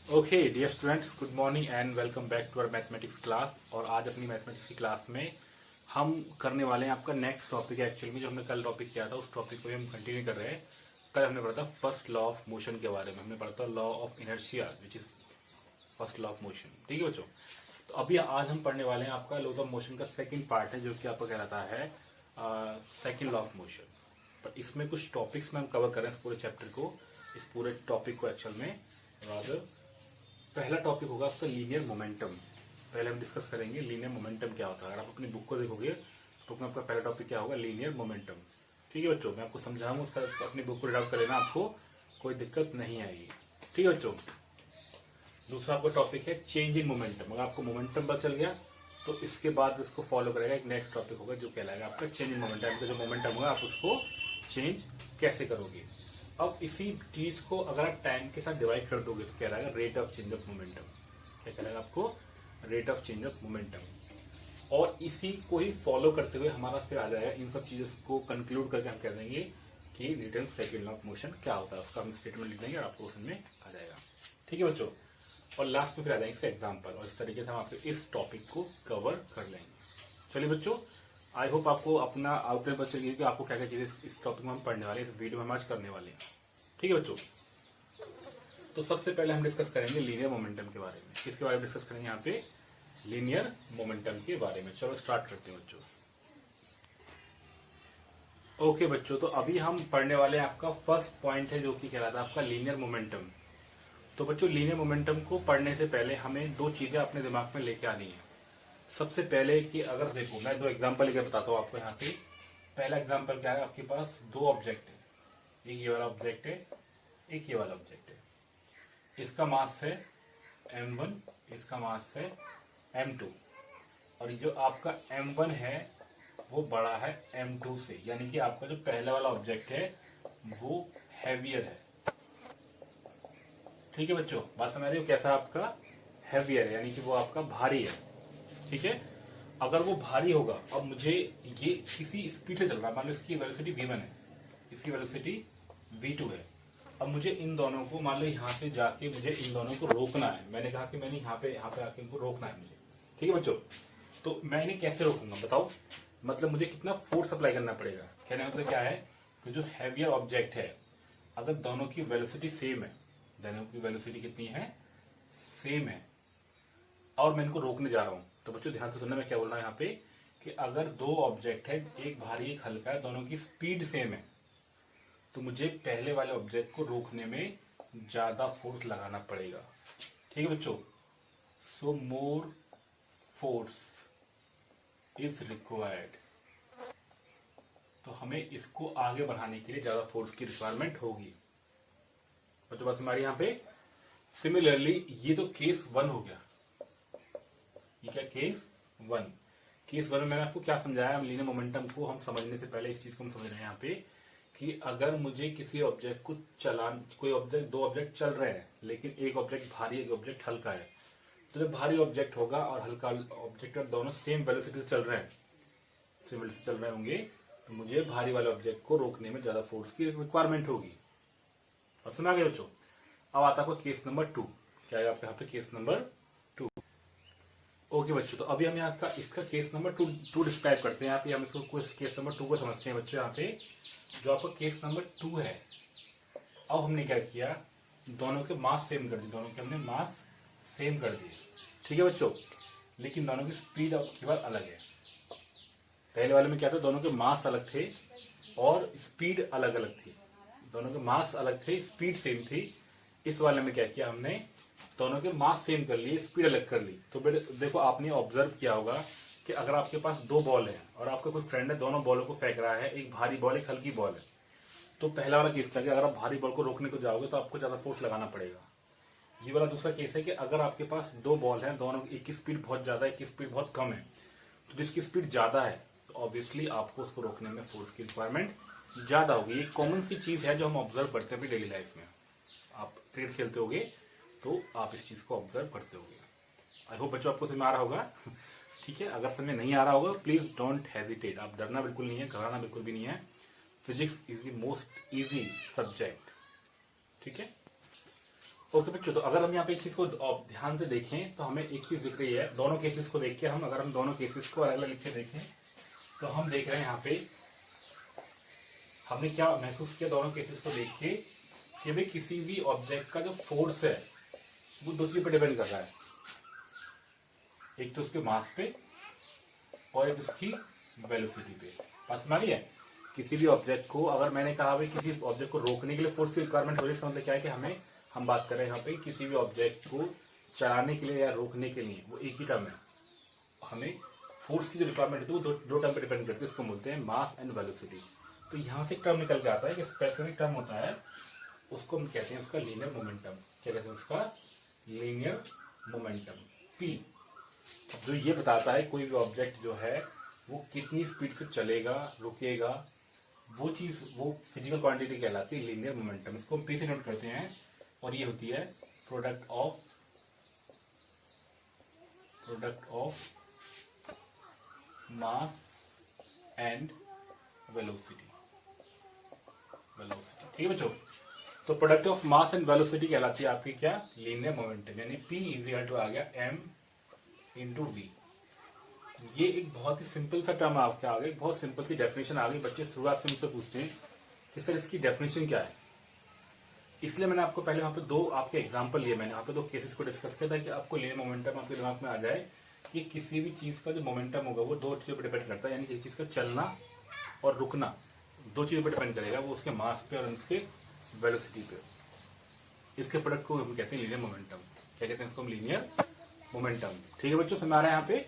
Okay dear students, good morning and welcome back to our mathematics class. और आज अपनी mathematics की class में हम करने वाले हैं आपका नेक्स्ट टॉपिक है। एक्चुअली में जो हमने कल टॉपिक किया था उस टॉपिक को हम कंटिन्यू कर रहे हैं। कल हमने पढ़ा था फर्स्ट लॉ ऑफ मोशन के बारे में, हमने पढ़ा था law of inertia which is first law of motion. ठीक है बच्चों, तो अभी आज हम पढ़ने वाले हैं आपका लॉ ऑफ मोशन का सेकेंड पार्ट है, जो कि आपको कहलाता है सेकेंड लॉ ऑफ मोशन। पर इसमें कुछ टॉपिक्स में हम कवर कर रहे हैं इस पूरे चैप्टर को, इस पूरे टॉपिक को एक्चुअल में। रादर पहला टॉपिक होगा आपका लीनियर मोमेंटम। पहले हम डिस्कस करेंगे लीनियर मोमेंटम क्या होता है। अगर आप अपनी बुक को देखोगे तो आपका पहला टॉपिक क्या होगा, लीनियर मोमेंटम। ठीक है बच्चों, मैं आपको समझाऊंगा, उसका अपनी बुक को रीड आउट कर लेना, आपको कोई दिक्कत नहीं आएगी। ठीक है बच्चों। दूसरा आपका टॉपिक है चेंज इन मोमेंटम। अगर आपको मोमेंटम पता चल गया तो इसके बाद इसको फॉलो करेगा एक नेक्स्ट टॉपिक होगा जो कहलाएगा आपका चेंज इन मोमेंटम। का जो मोमेंटम होगा आप उसको चेंज कैसे करोगे। अब इसी चीज को अगर आप टाइम के साथ डिवाइड कर दोगे तो क्या रहेगा, rate of change of momentum. क्या कहलाएगा आपको, rate of change of momentum. और इसी को ही फॉलो करते हुए हमारा फिर आ जाएगा, इन सब चीजों को कंक्लूड करके हम कह देंगे कि Newton second law of motion क्या होता है, उसका हम स्टेटमेंट लिख देंगे और आपको उसमें आ जाएगा। ठीक है बच्चों। और लास्ट में फिर आ जाएंगे इससे एग्जाम्पल, और इस तरीके से हम आपके इस टॉपिक को कवर कर लेंगे। चलिए बच्चों, आई होप आपको अपना आउटलाइन पता चलिए कि आपको क्या क्या चीजें इस टॉपिक में हम पढ़ने वाले हैं, इस वीडियो में हम आज करने वाले हैं। ठीक है बच्चों। तो सबसे पहले हम डिस्कस करेंगे लीनियर मोमेंटम के बारे में। किसके बारे में डिस्कस करेंगे यहाँ पे, लीनियर मोमेंटम के बारे में। चलो स्टार्ट करते हैं बच्चों। ओके बच्चों, तो अभी हम पढ़ने वाले हैं आपका फर्स्ट पॉइंट है जो कि कहलाता है आपका लीनियर मोमेंटम। तो बच्चों लीनियर मोमेंटम को पढ़ने से पहले हमें दो चीजें अपने दिमाग में लेके आनी है। सबसे पहले कि अगर देखो, मैं दो एग्जांपल लेकर बताता हूँ आपको यहाँ पे। पहला एग्जांपल क्या है, आपके पास दो ऑब्जेक्ट है, एक ये वाला ऑब्जेक्ट है, एक ये वाला ऑब्जेक्ट है। इसका मास है m1, इसका मास है m2। और जो आपका m1 है वो बड़ा है m2 से, यानी कि आपका जो पहला वाला ऑब्जेक्ट है वो हैवियर है। ठीक है बच्चों, बात समझ रहे हो, कैसा आपका हैवियर है, यानी कि वो आपका भारी है। ठीक है। अगर वो भारी होगा, अब मुझे ये किसी स्पीड से चल रहा है, मान लो इसकी वेलोसिटी v1 है, इसकी वेलोसिटी v2 है। अब मुझे इन दोनों को, मान लो यहाँ से जाके मुझे इन दोनों को रोकना है। मैंने कहा कि मैंने यहाँ पे आके इनको रोकना है मुझे। ठीक है बच्चों। तो मैं इन्हें कैसे रोकूंगा बताओ, मतलब मुझे कितना फोर्स अप्लाई करना पड़ेगा। कहने का मतलब क्या है कि जो हैवियर ऑब्जेक्ट है, अगर दोनों की वेलोसिटी सेम है, दोनों की वेलोसिटी कितनी है, सेम है, और मैं इनको रोकने जा रहा हूं, तो बच्चों ध्यान से सुनना मैं क्या बोल रहा हूं यहाँ पे, कि अगर दो ऑब्जेक्ट है, एक भारी एक हल्का है, दोनों की स्पीड सेम है, तो मुझे पहले वाले ऑब्जेक्ट को रोकने में ज्यादा फोर्स लगाना पड़ेगा। ठीक है बच्चों। सो मोर फोर्स इज रिक्वायर्ड। तो हमें इसको आगे बढ़ाने के लिए ज्यादा फोर्स की रिक्वायरमेंट होगी। बच्चों बस हमारे यहाँ पे सिमिलरली ये तो केस वन हो गया। ये क्या, केस वन। केस वन में मैंने आपको क्या समझाया, लीनियर मोमेंटम को हम समझने से पहले इस चीज को हम समझ रहे हैं यहाँ पे, कि अगर मुझे किसी ऑब्जेक्ट को कोई ऑब्जेक्ट, दो ऑब्जेक्ट चल रहे हैं लेकिन एक ऑब्जेक्ट भारी एक ऑब्जेक्ट हल्का है, तो जब भारी ऑब्जेक्ट होगा और हल्का ऑब्जेक्ट दोनों सेम वेलोसिटी से चल रहे हैं, सेम वेलोसिटी चल रहे होंगे, तो मुझे भारी वाले ऑब्जेक्ट को रोकने में ज्यादा फोर्स की रिक्वायरमेंट होगी। और समझ आ गया बच्चों। अब आता है आपका केस नंबर 2। क्या है आपके यहाँ पे, केस नंबर 2। ओके बच्चों, तो अभी हम यहाँ इसका केस नंबर टू डिस्क्राइब करते हैं। यहाँ पे हम इसको केस नंबर 2 को समझते हैं बच्चों। यहाँ पे जो आपका केस नंबर 2 है, अब हमने क्या किया, दोनों के मास सेम कर दिए, दोनों के हमने मास सेम कर दिए। ठीक है बच्चों, लेकिन दोनों की स्पीड अब की बार अलग है। पहले वाले में क्या था, दोनों के मास अलग थे और स्पीड अलग अलग थी। दोनों के मास अलग थे, स्पीड सेम थी। इस वाले में क्या किया हमने, दोनों के मास सेम कर लिए, स्पीड अलग कर ली। तो देखो, आपने ऑब्जर्व किया होगा कि अगर आपके पास दो बॉल है और आपका कोई फ्रेंड है, दोनों बॉलों को फेंक रहा है, एक भारी बॉल एक हल्की बॉल है, तो पहला वाला केस था कि अगर आप भारी बॉल को रोकने को जाओगे तो आपको ज्यादा फोर्स लगाना पड़ेगा। ये वाला दूसरा केस है कि अगर आपके पास दो बॉल है, दोनों एक की स्पीड बहुत ज्यादा है, एक की स्पीड बहुत कम है, तो जिसकी स्पीड ज्यादा है तो ऑब्वियसली आपको उसको रोकने में फोर्स की रिक्वायरमेंट ज्यादा होगी। ये कॉमन सी चीज है जो हम ऑब्जर्व करते हैं डेली लाइफ में। आप क्रिकेट खेलते होगे तो आप इस चीज को ऑब्जर्व करते होगे। आई होप बच्चों आपको समझ में आ रहा होगा। ठीक है, अगर समझ में नहीं आ रहा होगा प्लीज डोंट हेजिटेट, आप डरना बिल्कुल नहीं है, घबराना बिल्कुल भी नहीं है। Physics is the most easy subject. ठीक है। ओके बच्चों, तो अगर हम यहाँ पे एक चीज को ध्यान से देखें तो हमें एक चीज दिख रही है। दोनों केसेस को देख के अगर हम दोनों केसेस को अलग अलग लिख के देखें तो हम देख रहे हैं यहाँ पे हमने क्या महसूस किया दोनों केसेस को देख के कि भाई किसी भी ऑब्जेक्ट का जो फोर्स है वो दो चीज पर डिपेंड कर रहा है। एक तो उसके मास पे और एक उसकी वेलोसिटी पे। बात समझ रही है? किसी भी ऑब्जेक्ट को अगर मैंने कहा भाई किसी ऑब्जेक्ट को रोकने के लिए फोर्स की रिक्वायरमेंट हो रही है, इसका मतलब क्या है कि हम बात कर रहे हैं यहाँ पे किसी भी ऑब्जेक्ट को चलाने के लिए या रोकने के लिए, वो एक ही टर्म है। हमें फोर्स की जो रिक्वायरमेंट होती है वो दो टर्म पे डिपेंड करती है, इसको बोलते हैं मास एंड वेलोसिटी। तो यहाँ से एक टर्म निकल के आता है कि स्पेसिफिक टर्म होता है, उसको हम कहते हैं उसका लीनियर मोमेंटम। क्या कहते हैं उसका? Linear momentum, P. जो ये बताता है कोई भी ऑब्जेक्ट जो है वो कितनी स्पीड से चलेगा, रुकेगा, वो चीज, वो फिजिकल क्वांटिटी कहलाती है लीनियर मोमेंटम। इसको हम पी से नोट करते हैं और ये होती है product of mass and velocity. ठीक है बच्चों, तो product of mass and velocity कहलाती है आपकी क्या? Linear momentum. यानी पी इक्वल टू आ गया एम इंटू वी। ये एक बहुत ही सिंपल सा टर्म आपके आ गई, बहुत सिंपल सी डेफिनेशन आ गई। बच्चे शुरुआत से मुझसे पूछते हैं कि सर इसकी डेफिनेशन क्या है, इसलिए मैंने आपको पहले वहां पे दो आपके एग्जांपल लिए, मैंने वहां पे दो केसेस को डिस्कस किया था कि आपको लीनियर मोमेंटम आपके दिमाग में आ जाए कि किसी भी चीज का जो मोमेंटम होगा वो दो चीजों पर डिपेंड करता है। यानी किसी चीज का चलना और रुकना दो चीजों पर डिपेंड करेगा, वो उसके मास पे और उसके वेलोसिटी पे। इसके प्रोडक्ट को हम कहते हैं लीनियर मोमेंटम। क्या कहते हैं इसको? हम लीनियर मोमेंटम। ठीक है बच्चों, समझ आ रहा है यहाँ पे?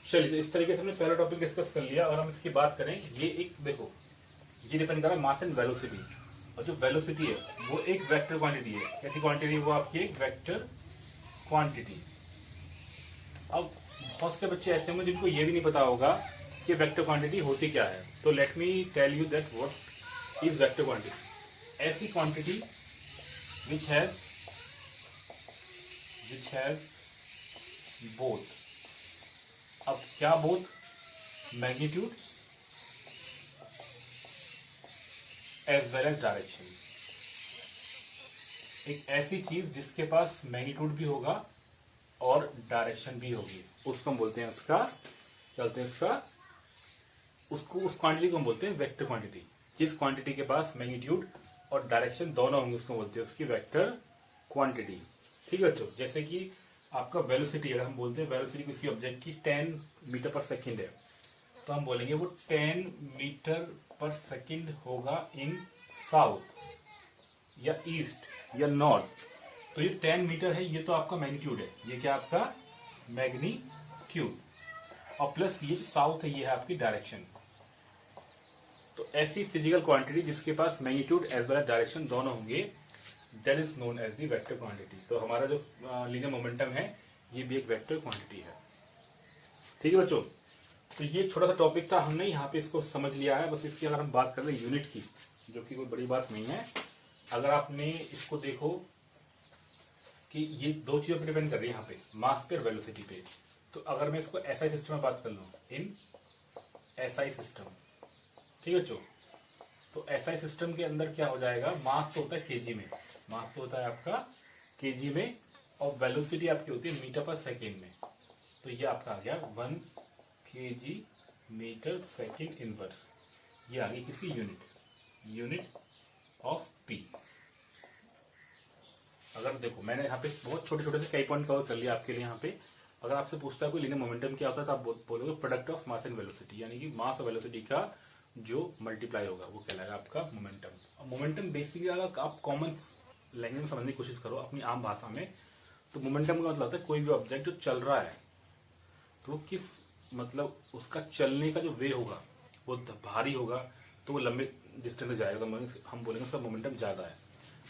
चलिए, इस तरीके से हमने पहला टॉपिक डिस्कस कर लिया और हम इसकी बात करें। ये एक देखो, ये डिपेंड कर रहा है मास एंड वेलोसिटी, और जो वेलोसिटी है वो एक वेक्टर क्वांटिटी है। कैसी क्वांटिटी? वो आपकी एक वेक्टर क्वांटिटी। अब बहुत से बच्चे ऐसे होंगे जिनको ये भी नहीं पता होगा कि वेक्टर क्वांटिटी होती क्या है। तो let me tell you that what is vector quantity. ऐसी क्वांटिटी which has both, अब क्या both? Magnitude as well as direction. एक ऐसी चीज जिसके पास मैग्नीट्यूड भी होगा और डायरेक्शन भी होगी, उसको हम बोलते हैं उसका, क्या बोलते हैं उसका? उसको, उस क्वांटिटी को हम बोलते हैं वेक्टर क्वांटिटी। जिस क्वांटिटी के पास मैग्नीट्यूड और डायरेक्शन दोनों होंगे उसको बोलते हैं उसकी वेक्टर क्वांटिटी। ठीक है बच्चों, जैसे कि आपका वेलोसिटी, अगर हम बोलते हैं वेलोसिटी किसी ऑब्जेक्ट की 10 मीटर पर सेकंड है, तो हम बोलेंगे वो 10 मीटर पर सेकंड होगा इन साउथ या ईस्ट या नॉर्थ। तो ये 10 मीटर है, ये तो आपका मैग्नीट्यूड है। ये क्या आपका? मैग्नीट्यूड। और प्लस ये साउथ है, ये है आपकी डायरेक्शन। तो ऐसी फिजिकल क्वांटिटी जिसके पास magnitude as well as direction दोनों होंगे, that is known as the vector quantity. तो हमारा जो लीनियर मोमेंटम है ये भी एक वेक्टर क्वांटिटी है। ठीक है बच्चों, तो ये छोटा सा टॉपिक था, हमने यहाँ पे इसको समझ लिया है। बस इसकी अगर हम बात कर ले यूनिट की, जो कि कोई बड़ी बात नहीं है। अगर आपने इसको देखो कि ये दो चीजों पर डिपेंड कर रही है यहाँ पे, मास पे और वेलोसिटी पे। तो अगर मैं इसको एसआई सिस्टम में बात कर लूँ, इन एसआई सिस्टम, ठीक है बच्चों, तो एसआई सिस्टम के अंदर क्या हो जाएगा? मास तो होता है केजी में, मास तो होता है आपका केजी में, और वेलोसिटी आपकी होती है मीटर पर सेकेंड में। तो ये आपका आ गया 1 kg मीटर सेकेंड इनवर्स। ये आ गई किसकी? Unit of P. अगर देखो, मैंने यहाँ पे बहुत छोटे छोटे से कई पॉइंट कवर कर लिया आपके लिए। यहाँ पे अगर आपसे पूछता है कोई लीनियर मोमेंटम क्या होता है, तो आप बोलोगे product of mass and velocity, यानी कि मास और वेलोसिटी का जो मल्टीप्लाई होगा वो कहलाएगा आपका मोमेंटम। मोमेंटम बेसिकली अगर आप कॉमन लैंग्वेज में समझने की कोशिश करो अपनी आम भाषा में, तो मोमेंटम का मतलब होता है कोई भी ऑब्जेक्ट जो चल रहा है, तो किस, मतलब उसका चलने का जो वे होगा वो भारी होगा तो वो लंबे डिस्टेंस में जाएगा, तो हम बोलेंगे उसका मोमेंटम ज्यादा है।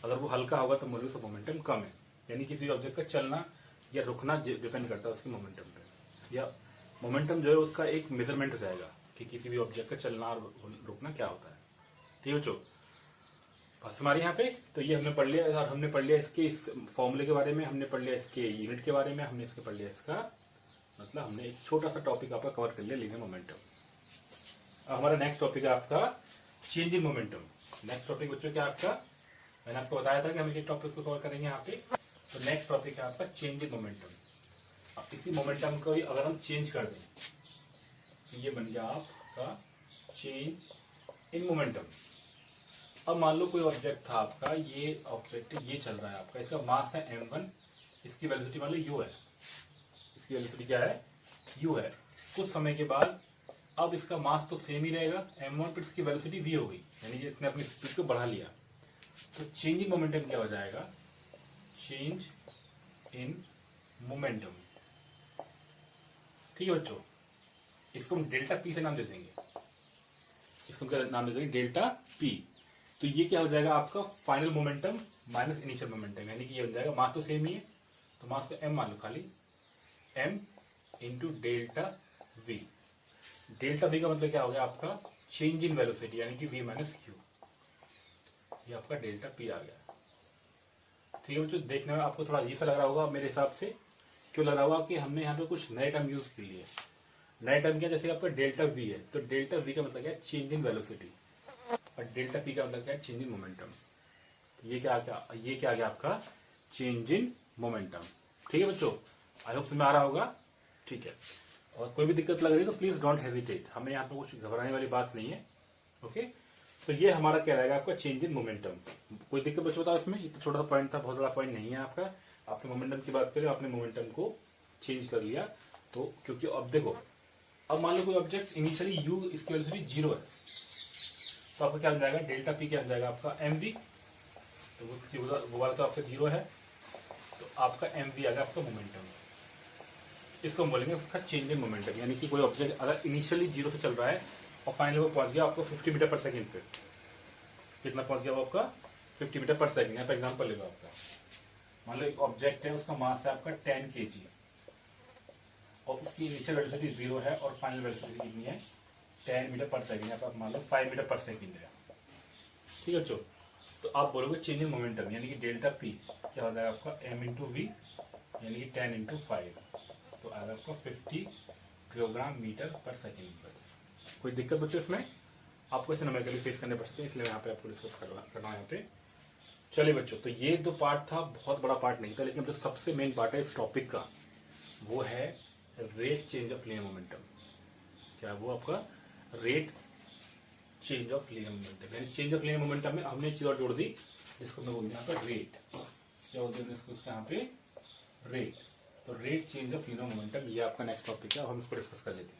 अगर वो हल्का होगा तो बोलेंगे उसका मोमेंटम कम है। यानी किसी ऑब्जेक्ट का चलना या रुकना डिपेंड करता है उसके मोमेंटम पे, या मोमेंटम जो है उसका एक मेजरमेंट हो जाएगा कि किसी भी ऑब्जेक्ट का चलना और रुकना क्या होता है। ठीक है बच्चों, बस हमारे यहाँ पे तो ये हमने पढ़ लिया, और हमने पढ़ लिया इसके इस फॉर्मूले के बारे में, हमने पढ़ लिया इसके यूनिट के बारे में, हमने इसके पढ़ लिया इसका मतलब हमने एक छोटा सा टॉपिक आपका कवर कर लिया लीनियर मोमेंटम। हमारा नेक्स्ट टॉपिक है आपका change in momentum. Next topic बच्चों क्या आपका, मैंने आपको बताया था कि हम एक टॉपिक को कवर करेंगे यहाँ पे, तो नेक्स्ट टॉपिक है आपका चेंज इन मोमेंटम। अब इसी मोमेंटम को ही अगर हम चेंज कर दें तो ये बन गया आपका चेंज इन मोमेंटम। अब मान लो कोई ऑब्जेक्ट था आपका, ये ऑब्जेक्ट ये चल रहा है आपका, इसका मास है m1, इसकी वेलोसिटी मान लो u है, इसकी वेलोसिटी क्या है u है। कुछ समय के बाद अब इसका मास तो सेम ही रहेगा m1, पर इसकी वेलोसिटी v हो गई, यानी कि इसने अपनी स्पीड को बढ़ा लिया। तो चेंज इन मोमेंटम क्या हो जाएगा, चेंज इन मोमेंटम। ठीक है बच्चों, इसको हम डेल्टा पी से नाम दे देंगे, इसको क्या नाम दे देंगे, डेल्टा पी। तो ये क्या हो जाएगा आपका final momentum minus initial momentum, यानी कि ये हो जाएगा, मास तो सेम ही है तो मास को m मान लो, खाली m into delta we. Delta we का मतलब क्या हो गया आपका, चेंज इन वेलोसिटी, यानी कि v माइनस क्यू। ये आपका डेल्टा पी आ गया। ठीक है बच्चों, देखने में आपको थोड़ा अजीब सा लग रहा होगा मेरे हिसाब से। क्यों लग रहा होगा कि हमने यहाँ पे कुछ नए टर्म यूज कर लिए। नए टर्म क्या, जैसे आपका डेल्टा वी है तो डेल्टा वी का मतलब क्या है, चेंज इन वेलोसिटी, और डेल्टा पी का मतलब क्या है, चेंज इन मोमेंटम। तो ये क्या आ गया आपका चेंज इन मोमेंटम। ठीक है बच्चों, आई होप समझ आ रहा होगा। ठीक है, और कोई भी दिक्कत लग रही है तो प्लीज डोंट हेजिटेट, हमें यहाँ पे कुछ घबराने वाली बात नहीं है। ओके, तो ये हमारा क्या रहेगा आपका चेंज इन मोमेंटम। कोई दिक्कत बच्चों बताओ इसमें, ये तो छोटा सा पॉइंट था, बहुत बड़ा पॉइंट नहीं है आपका। आपने मोमेंटम की बात करें, आपने मोमेंटम को चेंज कर लिया तो, क्योंकि अब देखो, अब मान लो कोई ऑब्जेक्ट इनिशियली u इसकी वेलोसिटी 0 है, तो आपका क्या हो जाएगा, डेल्टा पी क्या हो जाएगा आपका mv। तो वो वाला तो आपका 0 है, तो आपका mv आ गया आपका मोमेंटम। इसको हम बोलेंगे उसका चेंज इन मोमेंटम, यानी कि कोई ऑब्जेक्ट अगर इनिशियली 0 से चल रहा है और फाइनली वो पहुंच गया आपको 50 मीटर पर सेकंड पे, कितना पहुंच गया वो आपका 50 मीटर पर सेकंड। यहाँ पे एग्जाम्पल लेगा आपका, मान लो एक ऑब्जेक्ट है, उसका मास है आपका 10 kg और उसकी इनिशियल वेलोसिटी 0 है और फाइनल वेलोसिटी कितनी है 10 मीटर पर सेकंड, यहाँ पे आप मान लो 5 मीटर पर सेकंड है। ठीक है बच्चों, तो आप बोलोगे चेंज इन मोमेंटम, यानी कि डेल्टा पी क्या हो जाएगा आपका m इंटू वी, यानी कि 10 इंटू 5, तो आएगा आपका 50 किलोग्राम मीटर पर सेकेंड पर। कोई दिक्कत बच्चों इसमें, आपको इसे नंबर के लिए फेस करने पड़ सकते हैं, इसलिए यहाँ पे आपको डिस्कस करना है यहाँ पे। चलिए बच्चों, तो ये दो पार्ट था, बहुत बड़ा पार्ट नहीं था, लेकिन जो सबसे मेन पार्ट है इस टॉपिक का वो है rate change of linear momentum. क्या वो आपका rate change of linear momentum, यानी चेंज ऑफ लीनियर मोमेंटम में हमने एक चीज और जोड़ दी, जिसको मैं बोलते हैं यहाँ पे रेट। क्या बोलते हैं इसको यहाँ पे रेट। तो rate change of linear momentum ये आपका नेक्स्ट टॉपिक है, हम इसको डिस्कस कर लेते हैं।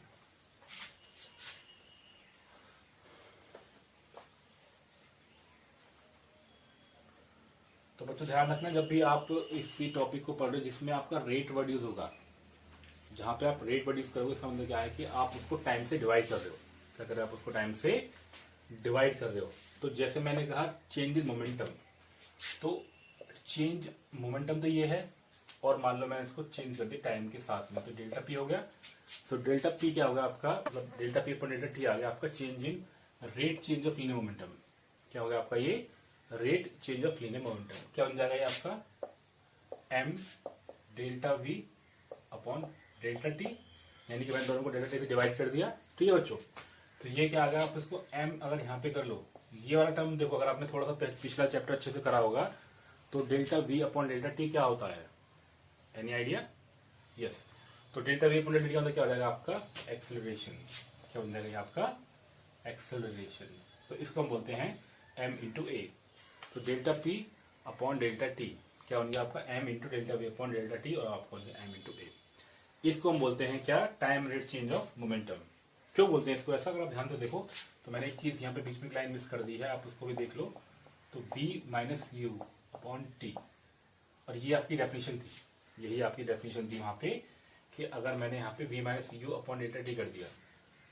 तो बच्चों ध्यान रखना, जब भी आप इसी टॉपिक को पढ़ रहे हो जिसमें आपका रेट वर्ड यूज होगा, जहां पे आप रेट वर्ड यूज करोगे, इसका मतलब क्या है कि आप उसको टाइम से डिवाइड कर रहे हो। क्या कर रहे हो आप उसको टाइम से डिवाइड कर रहे हो। तो जैसे मैंने कहा चेंज इन मोमेंटम, तो चेंज मोमेंटम तो ये है, और मान लो मैंने इसको चेंज कर दिया टाइम के साथ में, तो डेल्टा पी हो गया। तो डेल्टा पी क्या होगा आपका, मतलब डेल्टा पी पर डेल्टा टी आ गया आपका change in rate change of linear momentum. क्या होगा आपका ये rate change of linear momentum, क्या बन जाएगा ये आपका M delta V upon delta T, यानी कि मैंने दोनों को डेल्टा टी से डिवाइड कर दिया। ठीक है बच्चों, तो ये क्या आ गया, आप इसको m अगर यहाँ पे कर लो, ये वाला टर्म देखो, अगर आपने थोड़ा सा पिछला चैप्टर अच्छे से करा होगा तो delta v upon delta T क्या होता है, एनी आइडिया? यस, तो delta v upon delta T का मतलब क्या हो जाएगा आपका एक्सेलरेशन। क्या बन जाएगा आपका एक्सेलरेशन, तो इसको हम बोलते हैं m इंटू ए। तो delta p upon delta T क्या बन गया आपका m into delta v upon delta T, और आपको m इंटू ए। इसको हम बोलते हैं क्या, time rate change of momentum. क्यों बोलते हैं इसको ऐसा, अगर आप ध्यान से देखो तो मैंने एक चीज यहाँ पे बीच में लाइन मिस कर दी है, आप उसको भी देख लो। तो v minus U upon T, और ये आपकी डेफिनेशन थी, यही आपकी डेफिनेशन थी वहां पे, कि अगर मैंने यहाँ पे v minus U upon delta T कर दिया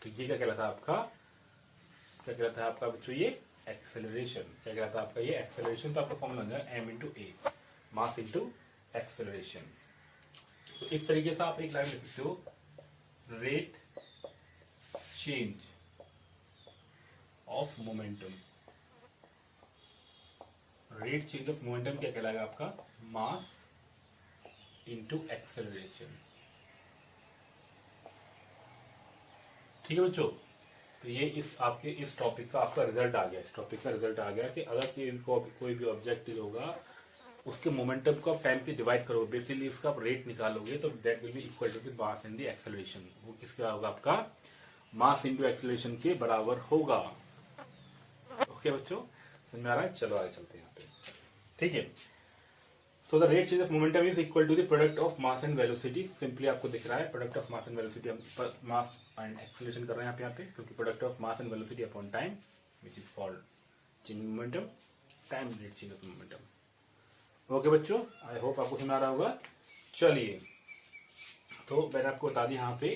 तो ये क्या कहलाता है आपका, क्या कहलाता है आपका बच्चों, ये एक्सेलरेशन। क्या कहलाता है आपका ये एक्सेलरेशन। तो आपका फॉर्मूला बन जाएगा m इंटू ए, मास इंटू एक्सेलरेशन। तो इस तरीके से आप एक लाइन लिख सकते हो, rate change of momentum. Rate change of momentum क्या कहलाएगा आपका, मास इंटू एक्सेलरेशन। ठीक है बच्चों, तो ये इस आपके इस टॉपिक का आपका रिजल्ट आ गया, इस टॉपिक का रिजल्ट आ गया कि अगर कोई भी ऑब्जेक्ट होगा उसके मोमेंटम को आप टाइम से डिवाइड करोगे, बेसिकली उसका आप रेट निकालोगे, तो that will be equal to the mass in the acceleration. वो किसके होगा? आपका मास इंटू एक्सेलरेशन के बराबर होगा। ओके बच्चों, समझ में आ रहा है? चलो आगे चलते हैं यहाँ पे। ठीक है, so the rate change of momentum is equal to the product of mass and velocity. Simply आपको दिख रहा है product of mass and velocity, हम मास एंड एक्सेलरेशन कर रहे हैं यहाँ पे, क्योंकि product of mass and velocity upon time which is called change momentum, time rate change of momentum. Okay बच्चों, आई होप आपको समझ आ रहा होगा। चलिए, तो मैंने आपको बता दिया यहाँ पे।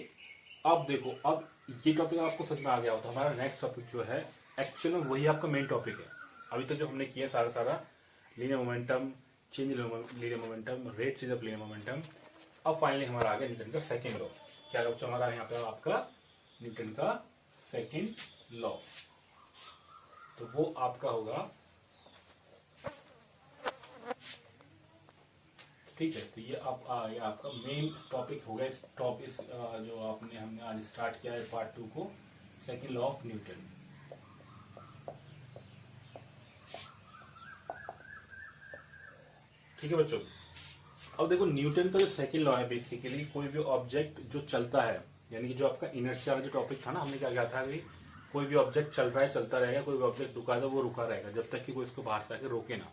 अब देखो, अब ये टॉपिक आपको समझ में आ गया हो तो हमारा नेक्स्ट टॉपिक जो है एक्चुअल में वही आपका मेन टॉपिक है। अभी तक जो हमने किया सारा linear momentum, change linear momentum, rate change of linear momentum. अब फाइनली हमारा आ गया न्यूटन का सेकंड लॉ। क्या बच्चों हमारा यहाँ पे आपका न्यूटन का सेकंड लॉ, तो वो आपका होगा, ठीक है। तो ये आपका मेन टॉपिक हो गया। इस टॉपिक जो हमने आज स्टार्ट किया है पार्ट 2 को, सेकंड लॉ ऑफ न्यूटन। ठीक है बच्चों, अब देखो न्यूटन का जो सेकंड लॉ है, बेसिकली कोई भी ऑब्जेक्ट जो चलता है, यानी कि जो आपका इनर्शिया वाला जो टॉपिक था ना, हमने क्या किया था कि कोई भी ऑब्जेक्ट चल रहा है चलता रहेगा, कोई भी ऑब्जेक्ट रुका है तो वो रुका रहेगा जब तक कि कोई इसको बाहर से आके रोके ना।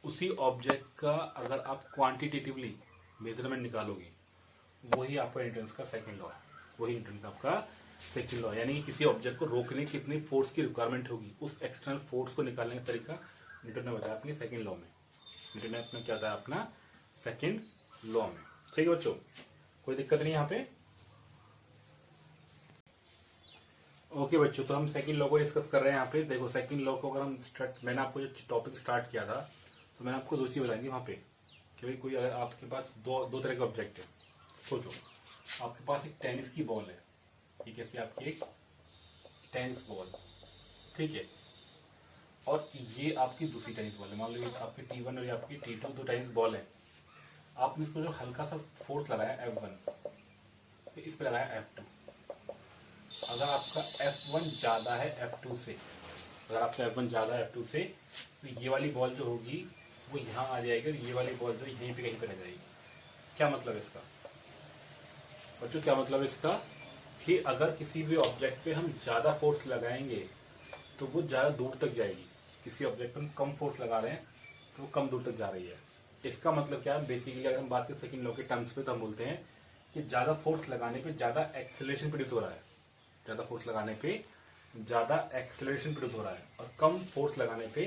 उसी ऑब्जेक्ट का अगर आप क्वांटिटेटिवली मेजरमेंट निकालोगे, वही आपका न्यूटन का सेकंड लॉ है। वही न्यूटन का आपका सेकंड लॉ, यानी कि किसी ऑब्जेक्ट को रोकने की कितनी फोर्स की रिक्वायरमेंट होगी, उस एक्सटर्नल फोर्स को निकालने का तरीका न्यूटन ने बताया अपने सेकंड लॉ में। न्यूटन ने अपना क्या था अपना सेकंड लॉ में। ठीक है बच्चों, कोई दिक्कत नहीं यहाँ पे? ओके बच्चों, तो हम सेकंड लॉ को डिस्कस कर रहे हैं यहाँ पे। देखो सेकंड लॉ को अगर हम मैंने आपको जो टॉपिक स्टार्ट किया था, तो मैंने आपको 2 चीज बताएंगे वहां पे कि भाई कोई अगर आपके पास दो तरह के ऑब्जेक्ट है। सोचो, आपके पास एक टेनिस की बॉल है, ठीक है, कि आपकी एक टेनिस बॉल, ठीक है, और ये आपकी दूसरी टेनिस बॉल है। मान लो आपकी T1 और ये आपकी T2 दो टेनिस बॉल है। आपने इसको जो हल्का सा फोर्स लगाया F1, फिर इस पर लगाया F2। अगर आपका F1 ज्यादा है F2 से, अगर आपका F1 ज्यादा है F2 से, तो ये वाली बॉल जो होगी वो यहाँ आ जाएगी और ये वाली बॉल जो यहीं पे कहीं पे रह जाएगी। क्या मतलब है इसका बच्चों? क्या मतलब है इसका कि अगर किसी भी ऑब्जेक्ट पे हम ज्यादा फोर्स लगाएंगे तो वो ज्यादा दूर तक जाएगी। किसी ऑब्जेक्ट पे हम कम फोर्स लगा रहे हैं तो वो कम दूर तक जा रही है। इसका मतलब क्या है? बेसिकली अगर हम बात करें सेकंड लॉ के टर्म्स पे, तो हम बोलते हैं कि ज्यादा फोर्स लगाने पे ज्यादा एक्सेलरेशन प्रोड्यूस हो रहा है। ज्यादा फोर्स लगाने पे ज्यादा एक्सेलरेशन प्रोड्यूस हो रहा है, और कम फोर्स लगाने पे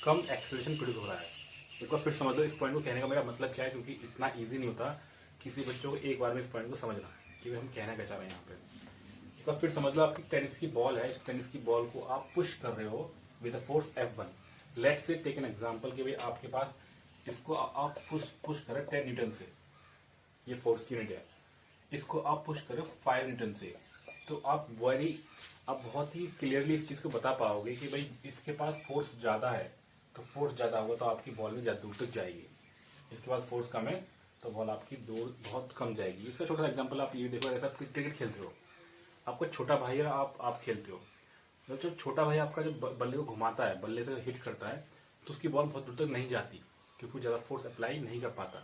कम एक्सेलरेशन प्रोड्यूस हो रहा है। एक बार फिर समझ लो इस पॉइंट को। कहने का मेरा मतलब क्या है, क्योंकि इतना इजी नहीं होता किसी बच्चों को एक बार में इस पॉइंट को समझना कि हम कहना क्या चाह रहे हैं यहाँ पे। एक बार फिर समझ लो, आपकी टेनिस की बॉल है, इस टेनिस की बॉल को आप पुश कर रहे हो with a force F1। Let's say take an example कि भाई आपके पास इसको आप पुश करें 10 न्यूटन से, ये फोर्स की यूनिट है। इसको आप पुश करें 5 न्यूटन से, तो आप बहुत ही क्लियरली इस चीज को बता पाओगे कि भाई इसके पास फोर्स ज्यादा है, तो फोर्स ज्यादा होगा तो आपकी बॉल में ज्यादा दूर तक जाएगी। इसके पास फोर्स कम है तो बॉल आपकी दूर बहुत कम जाएगी। इसका छोटा सा एग्जांपल आप ये देखो, जैसे आप क्रिकेट खेलते हो, आपका छोटा भाई है, आप खेलते हो, तो जो छोटा भाई आपका जो बल्ले को घुमाता है, बल्ले से हिट करता है, तो उसकी बॉल बहुत दूर तक नहीं जाती, क्योंकि ज्यादा फोर्स अप्लाई नहीं कर पाता।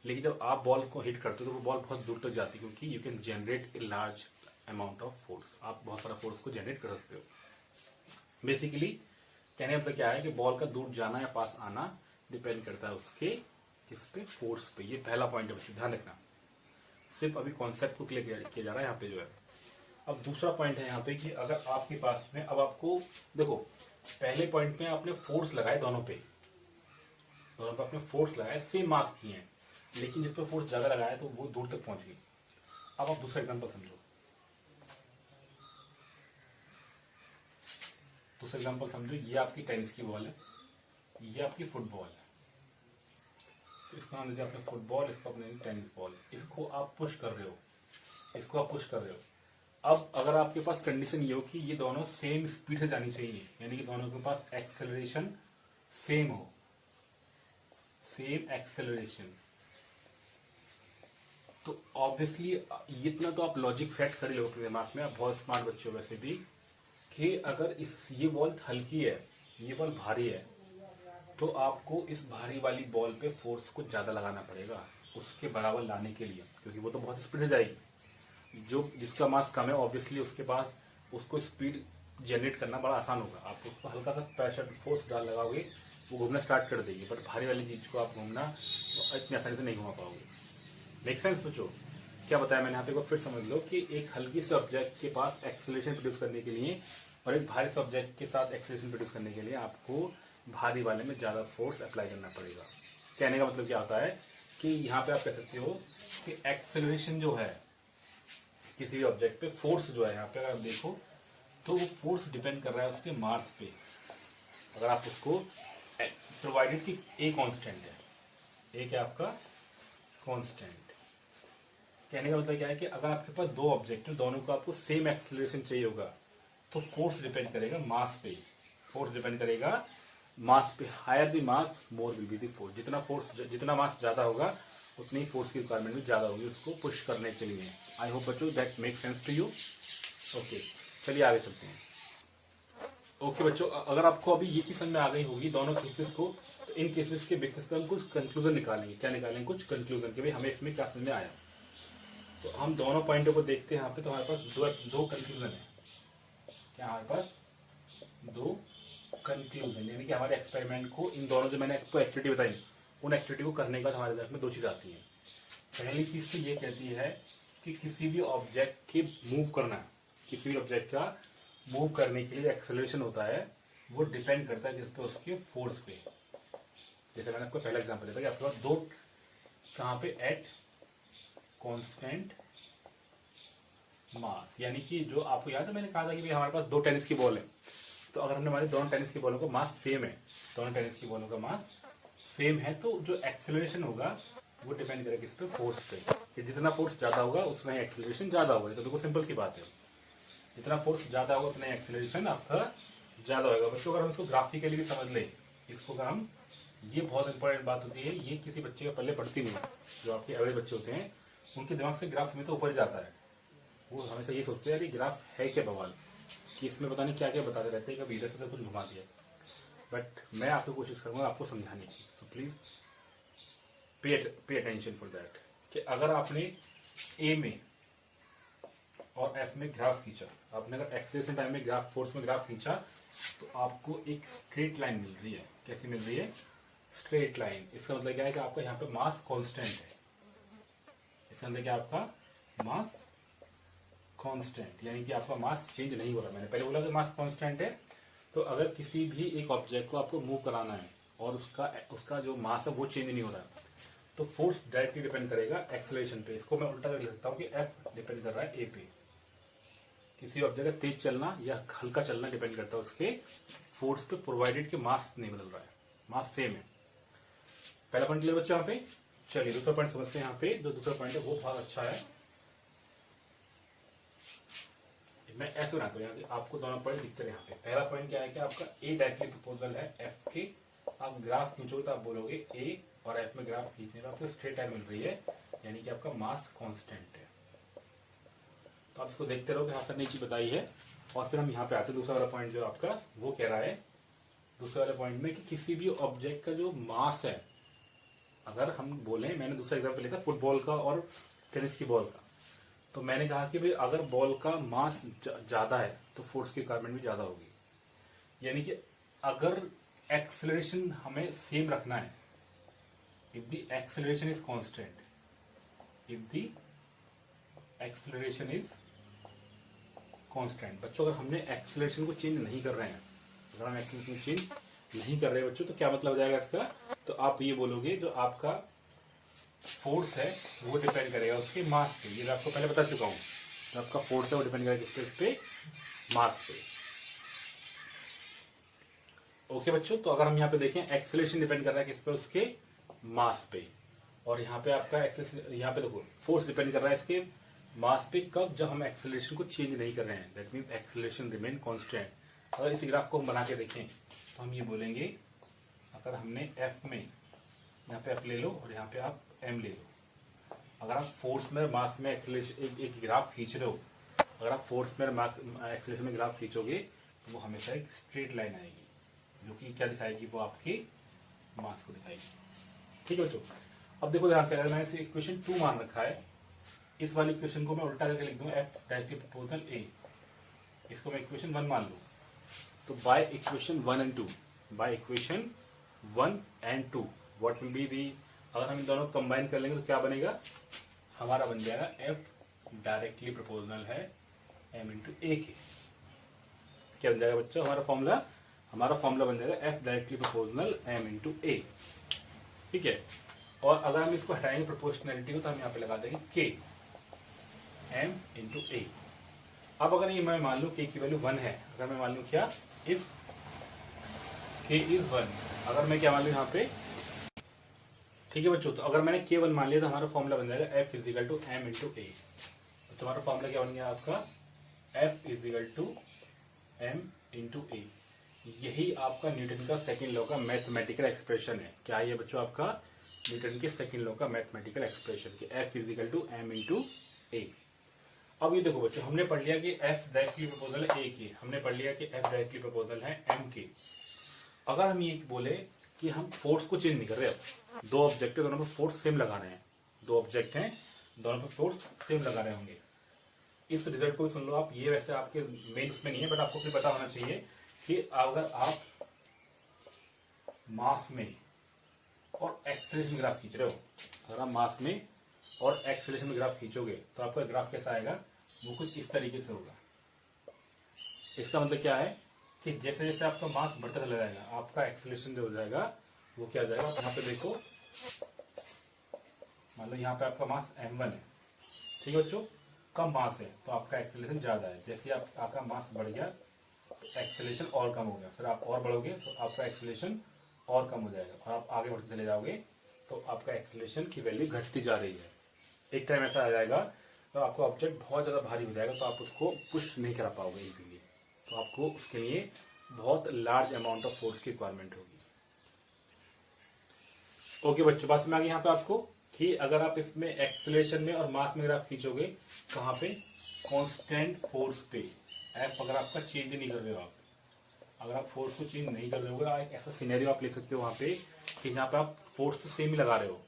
लेकिन जब आप बॉल को हिट करते हो तो वो बॉल बहुत दूर तक जाती है, क्योंकि you can generate a large amount of force. आप बहुत सारा फोर्स को जनरेट कर सकते हो। बेसिकली कहने का मतलब क्या है कि बॉल का दूर जाना या पास आना डिपेंड करता है उसके किस पे, फोर्स पे। ये पहला पॉइंट है बच्चों, ध्यान रखना। सिर्फ अभी कॉन्सेप्ट को क्लियर किया जा रहा है यहाँ पे जो है। अब दूसरा पॉइंट है यहाँ पे कि अगर आपके पास में, अब आपको देखो, पहले पॉइंट में आपने फोर्स लगाए दोनों पे आपने फोर्स लगाए, सेम मास किए हैं, लेकिन जिस पे फोर्स ज्यादा लगाया तो वो दूर तक पहुंच गई। अब आप दूसरा एग्जाम्पल समझो। दूसरा एग्जाम्पल समझो, ये आपकी टेनिस की बॉल है, ये आपकी फुटबॉल है। तो इसको नाम दीजिए आपने फुटबॉल, इसको अपने टेनिस बॉल। इसको आप पुश कर रहे हो, इसको आप पुश कर रहे हो। अब अगर आपके पास कंडीशन ये हो कि ये दोनों सेम स्पीड से जानी चाहिए, यानी कि दोनों के पास एक्सेलरेशन सेम हो, सेम एक्सेलरेशन, तो ऑब्वियसली इतना तो आप लॉजिक सेट कर लो अपने दिमाग में। आप बहुत स्मार्ट बच्चे हो वैसे भी, कि अगर ये बॉल हल्की है, ये बॉल भारी है, तो आपको इस भारी वाली बॉल पे फोर्स को ज्यादा लगाना पड़ेगा उसके बराबर लाने के लिए, क्योंकि वो तो बहुत स्पीड से जाएगी। जो जिसका मास कम है ऑब्वियसली उसके पास उसको स्पीड जनरेट करना बड़ा आसान होगा। आप उसको हल्का सा प्रेशर फोर्स डाल लगाओगे वो घूमना स्टार्ट कर देगी, बट भारी वाली चीज को आप घूमना इतनी आसानी से नहीं घुमा पाओगे। मेक सेंस बच्चों? क्या बताया मैंने यहाँ पे, फिर समझ लो कि एक हल्की से ऑब्जेक्ट के पास एक्सेलरेशन प्रोड्यूस करने के लिए और एक भारी से ऑब्जेक्ट के साथ एक्सेलरेशन प्रोड्यूस करने के लिए आपको भारी वाले में ज्यादा फोर्स अप्लाई करना पड़ेगा। कहने का मतलब क्या होता है कि यहाँ पे आप कह सकते हो कि एक्सेलरेशन जो है किसी भी ऑब्जेक्ट पे, फोर्स जो है यहाँ पे अगर आप देखो तो वो फोर्स डिपेंड कर रहा है उसके मास पे। अगर आप उसको प्रोवाइडेड कि ए कांस्टेंट है, ए क्या आपका कांस्टेंट। कहने का मतलब क्या है कि अगर आपके पास दो ऑब्जेक्ट है, दोनों को आपको सेम एक्सेलरेशन चाहिए होगा तो फोर्स डिपेंड करेगा मास पे। फोर्स डिपेंड करेगा मास पे। Higher the mass more will be the force. जितना मास ज्यादा होगा उतनी ही फोर्स की रिक्वायरमेंट भी ज्यादा होगी उसको पुश करने के लिए। आई होप बच्चों that make sense to you. Okay, चलिए आगे चलते हैं। ओके बच्चों, अगर आपको अभी ये चीज समझ में आ गई होगी दोनों केसेस को, तो इन केसेस के बेसिस पर हम कुछ कंक्लूजन निकालेंगे। क्या निकालेंगे? कुछ कंक्लूजन कि भाई हमें इसमें क्या समझ में आया। तो हम दोनों पॉइंटों को देखते हैं यहाँ पे। तो हमारे पास दो कंक्लूजन है। क्या हमारे पास दो कंक्लूजन, यानी कि हमारे एक्सपेरिमेंट को इन दोनों जो मैंने आपको एक्टिविटी बताई उन एक्टिविटी को करने के बाद हमारे दिमाग में दो चीज आती है। पहली चीज तो ये कहती है कि किसी भी ऑब्जेक्ट के मूव करना, किसी भी ऑब्जेक्ट का मूव करने के लिए एक्सेलरेशन होता है वो डिपेंड करता है किस पे, उसके फोर्स पे। जैसे मैंने आपको पहला एग्जांपल दिया था कि आपके पास दो कहाँ पे एट कांस्टेंट मास, यानी कि जो आपको याद है मैंने कहा था कि भाई हमारे पास दो टेनिस की बॉल है, तो अगर हमने हमारे दोनों टेनिस की बॉलों का मास सेम है, दोनों टेनिस की बॉलों का मास सेम है, तो जो एक्सेलरेशन होगा वो डिपेंड करेगा किस पे, फोर्स पे। कि जितना फोर्स ज्यादा होगा उतना ही एक्सेलरेशन ज्यादा होगा। तो देखो सिंपल सी बात है, जितना फोर्स ज्यादा होगा उतना एक्सेलरेशन आपका ज्यादा होगा। बच्चों अगर हम इसको ग्राफिकली भी समझ ले, इसको अगर हम, ये बहुत इंपॉर्टेंट बात होती है, ये किसी बच्चे का पहले पढ़ती नहीं है। जो आपके एवरेज बच्चे होते हैं उनके दिमाग से ग्राफ में तो ऊपर जाता है, वो हमेशा ये सोचते हैं यार ये ग्राफ है क्या बवाल, कि इसमें पता नहीं क्या क्या बताते रहते हैं, कभी इधर से कुछ घुमा दिया। बट मैं आपको कोशिश करूंगा आपको समझाने की, तो please pay attention for that. कि अगर आपने ए में और एफ में ग्राफ खींचा, आपने अगर एक्सेलरेशन टाइम में ग्राफ, फोर्स में ग्राफ खींचा, तो आपको एक स्ट्रेट लाइन मिल रही है। कैसी मिल रही है? Straight line. इसका मतलब क्या है कि आपका यहाँ पे मास कांस्टेंट है। इसका मतलब क्या, आपका मास कांस्टेंट, यानी कि आपका मास चेंज नहीं हो रहा। मैंने पहले बोला कि मास कांस्टेंट है, तो अगर किसी भी एक ऑब्जेक्ट को आपको मूव कराना है और उसका जो मास है वो चेंज नहीं हो रहा, तो फोर्स डायरेक्टली डिपेंड करेगा एक्सेलरेशन पे। इसको मैं उल्टा कर लिख सकता हूँ कि एफ डिपेंड कर रहा है ए पे। किसी ऑब्जेक्ट का तेज चलना या हल्का चलना डिपेंड करता है उसके फोर्स पे, प्रोवाइडेड कि मास नहीं बदल रहा है, मास सेम है। पहला पॉइंट क्लियर बच्चों यहाँ पे? चलिए दूसरा पॉइंट समझते हैं। यहाँ पे जो दूसरा पॉइंट है वो बहुत अच्छा है। मैं ऐसे बनाता हूँ, यहाँ आपको दोनों पॉइंट दिखते हैं। यहाँ पे पहला पॉइंट क्या है कि आपका ए डायरेक्टली प्रपोजल है एफ के, आप ग्राफ खींचोगे तो आप बोलोगे ए और एफ में ग्राफ खींचने पर आपको स्ट्रेट लाइन मिल रही है, यानी कि आपका मास कांस्टेंट है। तो आप इसको देखते रहो कि हाँ सर ने चीज बताई है। और फिर हम यहाँ पे आते हैं दूसरा वाला पॉइंट जो आपका वो कह रहा है, दूसरे वाले पॉइंट में कि किसी भी ऑब्जेक्ट का जो मास है, अगर हम बोले, मैंने दूसरा एग्जाम्पल लिया था फुटबॉल का और टेनिस की बॉल का, तो मैंने कहा कि भाई अगर बॉल का मास ज्यादा है तो फोर्स की रिक्वायरमेंट भी ज्यादा होगी। यानी कि अगर एक्सेलरेशन हमें सेम रखना है, if the acceleration is constant, if the acceleration is constant. बच्चों अगर हमने एक्सेलरेशन को चेंज नहीं कर रहे हैं, अगर हम एक्सेलरेशन को चेंज नहीं कर रहे हैं बच्चों, तो क्या मतलब हो जाएगा इसका? तो आप ये बोलोगे जो आपका फोर्स है वो डिपेंड करेगा उसके मास पे। ये आपको पहले बता चुका हूं, तो आपका फोर्स है वो डिपेंड करेगा किस पे, मास पे। ओके बच्चों, तो अगर हम यहाँ पे देखें एक्सेलरेशन डिपेंड कर रहा है किस पे, उसके मास पे। और यहाँ पे आपका यहाँ पे देखो फोर्स डिपेंड कर रहा है इसके मास पे। कब? जब हम एक्सेलरेशन को चेंज नहीं कर रहे हैं, that mean acceleration remain constant. अगर इस ग्राफ को हम बना के देखें तो हम ये बोलेंगे, अगर हमने एफ में, यहाँ पे एफ ले लो और यहाँ पे आप एम ले लो। अगर आप फोर्स में मास में एक्सेलरेशन एक ग्राफ खींच रहे हो, अगर आप फोर्स में एक्सेलरेशन में ग्राफ खींचोगे तो वो हमेशा एक स्ट्रेट लाइन आएगी, जो कि क्या दिखाएगी, वो आपकी मास को दिखाएगी। ठीक है बच्चों, अब देखो ध्यान से, अगर मैंने इसे इक्वेशन 2 मान रखा है, इस वाली इक्वेशन को मैं उल्टा करके लिख दूंगा एफ डायरेक्टली प्रोपोर्शनल ए, इसको मैं इक्वेशन 1 मान लूं, तो by equation 1 and 2, by equation 1 and 2 what will be the, अगर हम इन दोनों को कंबाइन कर लेंगे तो क्या बनेगा, हमारा बन जाएगा एफ डायरेक्टली प्रोपोर्शनल है एम इंटू ए के। क्या बन जाएगा बच्चों, हमारा फॉर्मूला बन जाएगा F directly proportional M into A. ठीक है, और अगर हम इसको हटाएंगे प्रोपोर्शनलिटी को, तो हम यहाँ पे लगा देंगे के एम इंटू ए। अब अगर ये मैं मान लू के की वैल्यू 1 है, अगर मैं मान लू क्या, इफ के इज 1, अगर मैं क्या मान लू यहाँ पे, ठीक है बच्चों, तो अगर मैंने के 1 मान लिया तो हमारा फॉर्मूला बन जाएगा F equal to M into A. तो तुम्हारा फॉर्मूला क्या बन गया आपका, F equal to M into A. यही आपका न्यूटन का सेकेंड लॉ का मैथमेटिकल एक्सप्रेशन है। क्या है ये बच्चों, आपका न्यूटन के सेकेंड लॉ का मैथमेटिकल एक्सप्रेशन कि F equal to M into A. अब ये देखो बच्चों, हमने पढ़ लिया कि एफ डायरेक्टली प्रोपोर्शनल है ए के, हमने पढ़ लिया कि एफ डायरेक्टली प्रोपोर्शनल है एम के। अगर हम ये बोले कि हम फोर्स को चेंज नहीं कर रहे, अब दो ऑब्जेक्ट है, दोनों पर फोर्स सेम लगा रहे हैं, दो ऑब्जेक्ट हैं, दोनों पर फोर्स सेम लगा रहे होंगे, इस रिजल्ट को भी सुन लो आप। ये वैसे आपके मेन उसमें नहीं है, बट आपको फिर पता होना चाहिए कि अगर आप मास में और एक्सेलरेशन ग्राफ खींच रहे हो, अगर आप मास में और एक्सेलरेशन में ग्राफ खींचोगे तो आपका ग्राफ कैसा आएगा, वो कुछ इस तरीके से होगा। इसका मतलब क्या है कि जैसे जैसे आपका मास बढ़ता चला जाएगा, आपका एक्सेलरेशन जो हो जाएगा वो क्या हो जाएगा। यहाँ पे देखो, मान लो यहाँ पे आपका मास m1 है, ठीक है बच्चों, कम मास है तो आपका एक्सेलरेशन ज्यादा है। जैसे आपका मास बढ़ गया तो एक्सेलरेशन और कम हो गया, फिर आप और बढ़ोगे तो आपका एक्सेलरेशन और कम हो जाएगा, और आप आगे बढ़ते चले जाओगे तो आपका एक्सेलरेशन की वैल्यू घटती जा रही है। एक टाइम ऐसा आ जाएगा तो आपका ऑब्जेक्ट बहुत ज्यादा भारी हो जाएगा, तो आप उसको पुश नहीं करा पाओगे इजीली, तो आपको उसके लिए बहुत लार्ज अमाउंट ऑफ फोर्स की रिक्वायरमेंट होगी। ओके बच्चों, बात में आ गई यहाँ पे आपको कि अगर आप इसमें एक्सेलरेशन में और मास में ग्राफ खींचोगे, कहाँ पे, कांस्टेंट फोर्स पे, एफ अगर आपका चेंज नहीं कर रहे हो आप, अगर आप फोर्स को चेंज नहीं कर रहे हो, एक ऐसा सिनेरियो आप ले सकते हो वहां पे कि जहाँ पे आप फोर्स तो सेम ही लगा रहे हो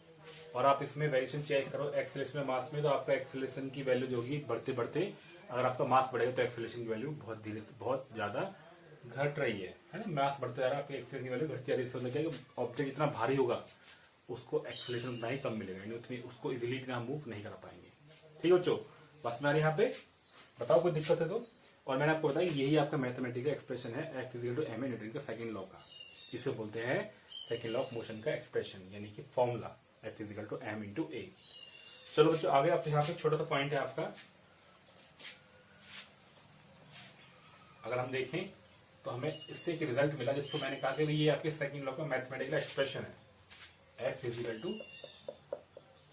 और आप इसमें वेरिएशन चेक करो एक्सेलरेशन में मास में, तो आपका एक्सेलरेशन की वैल्यू जो होगी बढ़ते बढ़ते, अगर आपका मास बढ़ेगा तो एक्सेलरेशन की वैल्यू बहुत धीरे से बहुत ज्यादा घट रही है ना, मास बढ़ते जा रहा है, आपकी एक्सेलरेशन की वैल्यू घटती जा रही है। इससे मतलब क्या है, ऑब्जेक्ट जितना भारी होगा उसको एक्सेलरेशन उतना ही कम मिलेगा, यानी उतनी उसको इजीली इतना मूव नहीं कर पाएंगे। ठीक है बच्चों, बस मैं यहाँ पे बताओ कोई दिक्कत है तो। और मैंने आपको बताया यही आपका मैथमेटिकल एक्सप्रेशन है F equal to M A, Newton का सेकंड लॉ का, इसे बोलते हैं सेकंड लॉ ऑफ मोशन का एक्सप्रेशन, यानी कि formula F equal to M into A. चलो बच्चों आगे, आप यहाँ पे छोटा सा पॉइंट है आपका, अगर हम देखें तो हमें इससे एक रिजल्ट मिला जिसको मैंने कहा कि ये आपके सेकंड लॉ का मैथमेटिकल एक्सप्रेशन है, F equal to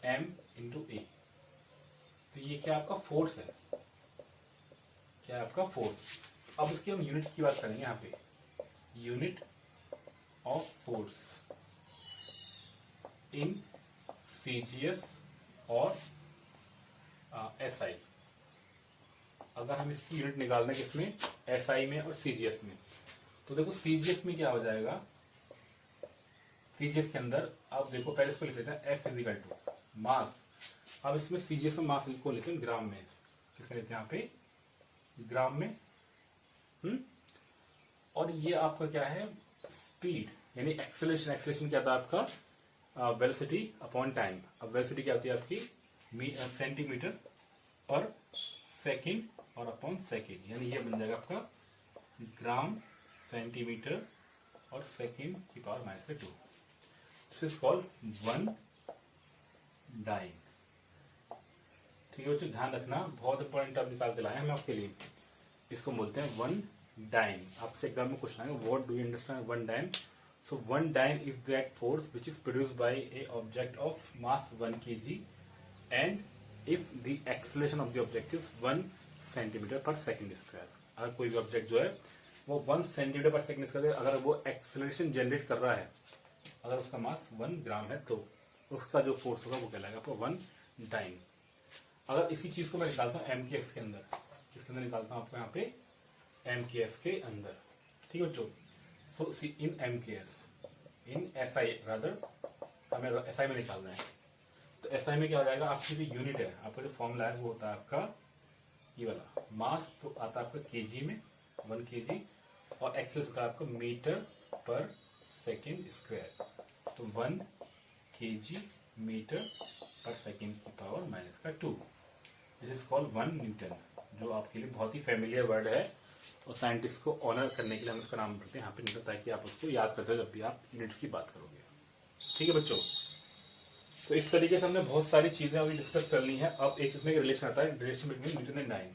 M into A. तो ये क्या आपका फोर्स है, क्या है आपका फोर्स। अब इसकी हम यूनिट की बात करेंगे यहाँ पे, unit of force in CGS और एसआई। अगर हम इसकी यूनिट निकालना है किसमें, एसआई में और सीजीएस में, तो देखो सीजीएस में क्या हो जाएगा, सीजीएस के अंदर आप देखो पहले इसको लिख लेते हैं एफ इजिकल टू मास। अब इसमें सीजीएस में मास को लिखते हैं ग्राम में, किसमें लेते हैं यहाँ पे, ग्राम में। और ये आपका क्या है, स्पीड यानी एक्सेलरेशन। एक्सेलरेशन क्या था आपका, वेलोसिटी अपॉन टाइम। अब वेलोसिटी क्या होती है आपकी, सेंटीमीटर पर सेकंड और अपॉन सेकंड, यानी ये बन जाएगा आपका ग्राम सेंटीमीटर और सेकंड की power -2। This is called one dyne. ठीक है बच्चों, ध्यान रखना, बहुत इंपॉर्टेंट टर्म निकाल के लाए हैं हम आपके लिए, इसको बोलते हैं वन डाइन। आपसे एग्जाम में क्वेश्चन आएगा, what do you understand one dyne. So one dyne is that force which is produced by A object of mass 1 kg and if the acceleration of the object is 1 centimetre पर second square. अगर कोई भी object जो है वो 1 centimetre पर second square, अगर वो एक्सेलरेशन जनरेट कर रहा है, अगर उसका मास 1 ग्राम है, तो उसका जो फोर्स होगा वो कहलाएगा आपको वन डाइन। अगर इसी चीज को मैं निकालता हूँ एम के एस के अंदर, किसके अंदर निकालता हूँ आपको यहाँ पे, एम के एस के अंदर। ठीक है बच्चों, सो इन एम के एस इन एसआई रादर, हमें एसआई में निकालना है। तो एसआई में क्या हो जाएगा, आपकी जो यूनिट है, आपका जो फॉर्मूला है वो होता है आपका ये वाला मास, तो आता है आपका केजी में 1 kg, और एक्सेस होता है आपका मीटर पर सेकेंड स्क्वायर। तो 1 kg मीटर पर सेकेंड की power -2, this is called 1 Newton, जो आपके लिए बहुत ही फेमिलियर वर्ड है और साइंटिस्ट को ऑनर करने के लिए हम इसका नाम रखते हैं यहाँ पे न्यूटन, ताकि आप उसको याद करते हो जब भी आप यूनिट्स की बात करोगे। ठीक है बच्चों, तो इस तरीके से हमने बहुत सारी चीजें अभी डिस्कस कर ली हैं। अब एक इसमें रिलेशन आता है, relation between Newton and dyne.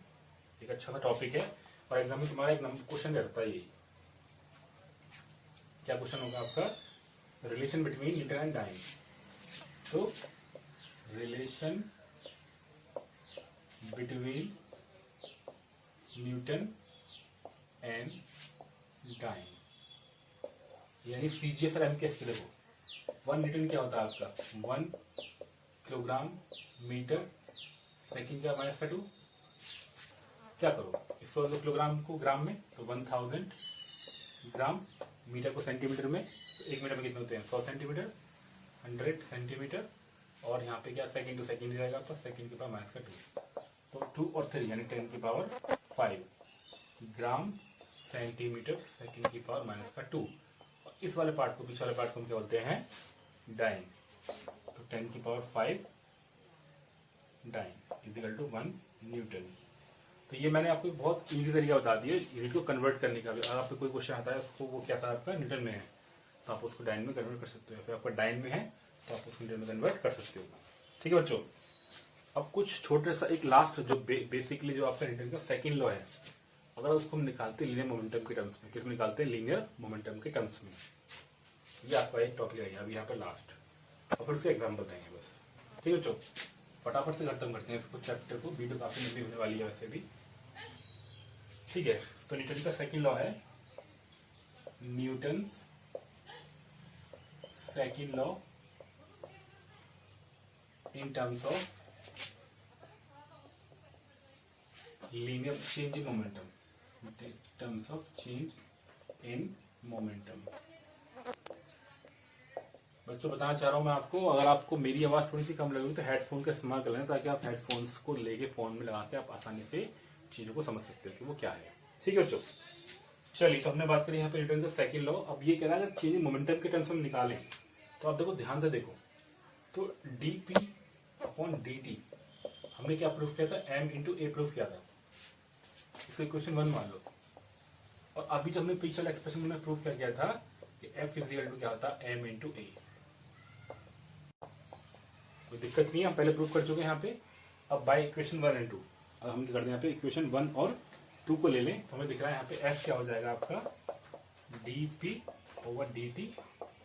एक अच्छा सा टॉपिक है और एग्जाम में तुम्हारा एक नंबर क्वेश्चन रहता है यही। क्या क्वेश्चन होगा आपका, relation between Newton and dyne. तो relation between Newton and dyne, यानी सीजीएस और एमकेएस के देखो, 1 न्यूटन क्या होता है आपका, 1 किलोग्राम मीटर सेकेंड का -2। क्या करो, इसको किलोग्राम को ग्राम में, तो 1000 ग्राम, मीटर को सेंटीमीटर में, तो 1 मीटर में कितने होते हैं 100 सेंटीमीटर, 100 सेंटीमीटर, और यहाँ पे क्या सेकेंड टू सेकेंड जाएगा आपका, सेकेंड की पावर -2, तो 2 और 3 यानी 10 की पावर 5 ग्राम सेंटीमीटर सेकेंड की पावर -2। और इस वाले पार्ट को, पीछे वाले पार्ट को हम क्या बोलते हैं, डाइन। तो 10 की power 5 dyne equal to 1 Newton. तो ये मैंने आपको बहुत इजी तरीका बता दिया यूनिट को कन्वर्ट करने का। अगर आपको कोई क्वेश्चन आता है उसको, वो क्या था आपका न्यूटन में है, तो आप उसको डाइन में कन्वर्ट कर सकते हो, फिर आपका डाइन में है तो आप उसको न्यूटन में कन्वर्ट कर सकते हो। ठीक है बच्चों, अब कुछ छोटे सा एक लास्ट जो बेसिकली जो आपका न्यूटन का सेकंड लॉ है, अगर उसको हम निकालते हैं लीनियर मोमेंटम के टर्म्स में, किसमें निकालते हैं, लीनियर मोमेंटम के टर्म्स में। ये आपका एक टॉपिक रहेगा अभी यहाँ पे लास्ट, और फिर से एग्जाम्पल देंगे बस। ठीक है बच्चों, फटाफट से खत्म करते हैं इसको चैप्टर को, वीडियो काफी लंबी होने वाली है वैसे भी। ठीक है, तो न्यूटन का सेकंड लॉ है, Newton second law in terms of linear change in momentum, terms of change in momentum. बच्चों बताना चाह रहा हूं मैं आपको, अगर आपको मेरी आवाज थोड़ी सी कम लगेगी तो हेडफोन का इस्तेमाल कर लेना, ताकि आप हेडफोन्स को लेके फोन में लगा के आप आसानी से चीजों को समझ सकते हो कि वो क्या है। ठीक है बच्चों, चलिए तो हमने बात करी यहाँ पे न्यूटन का सेकंड लॉ। अब ये कह रहा है अगर चेंज इन मोमेंटम के टर्म्स में निकालें, तो आप देखो ध्यान से देखो, तो dp अपॉन dt हमने क्या प्रूफ किया था, m इंटू ए प्रूफ किया था, इसको इक्वेशन 1 मान लो। और अभी जो हमने पिछले एक्सप्रेशन में प्रूफ क्या किया था कि f इक्वल टू क्या होता है, m इंटू ए। कोई दिक्कत नहीं है, हम पहले प्रूफ कर चुके हैं यहाँ पे। अब बाय इक्वेशन 1 एंड 2, अब हम क्या करते हैं यहाँ पे इक्वेशन 1 और 2 को ले लें, तो हमें दिख रहा है यहाँ पे f क्या हो जाएगा आपका, dp ओवर dt,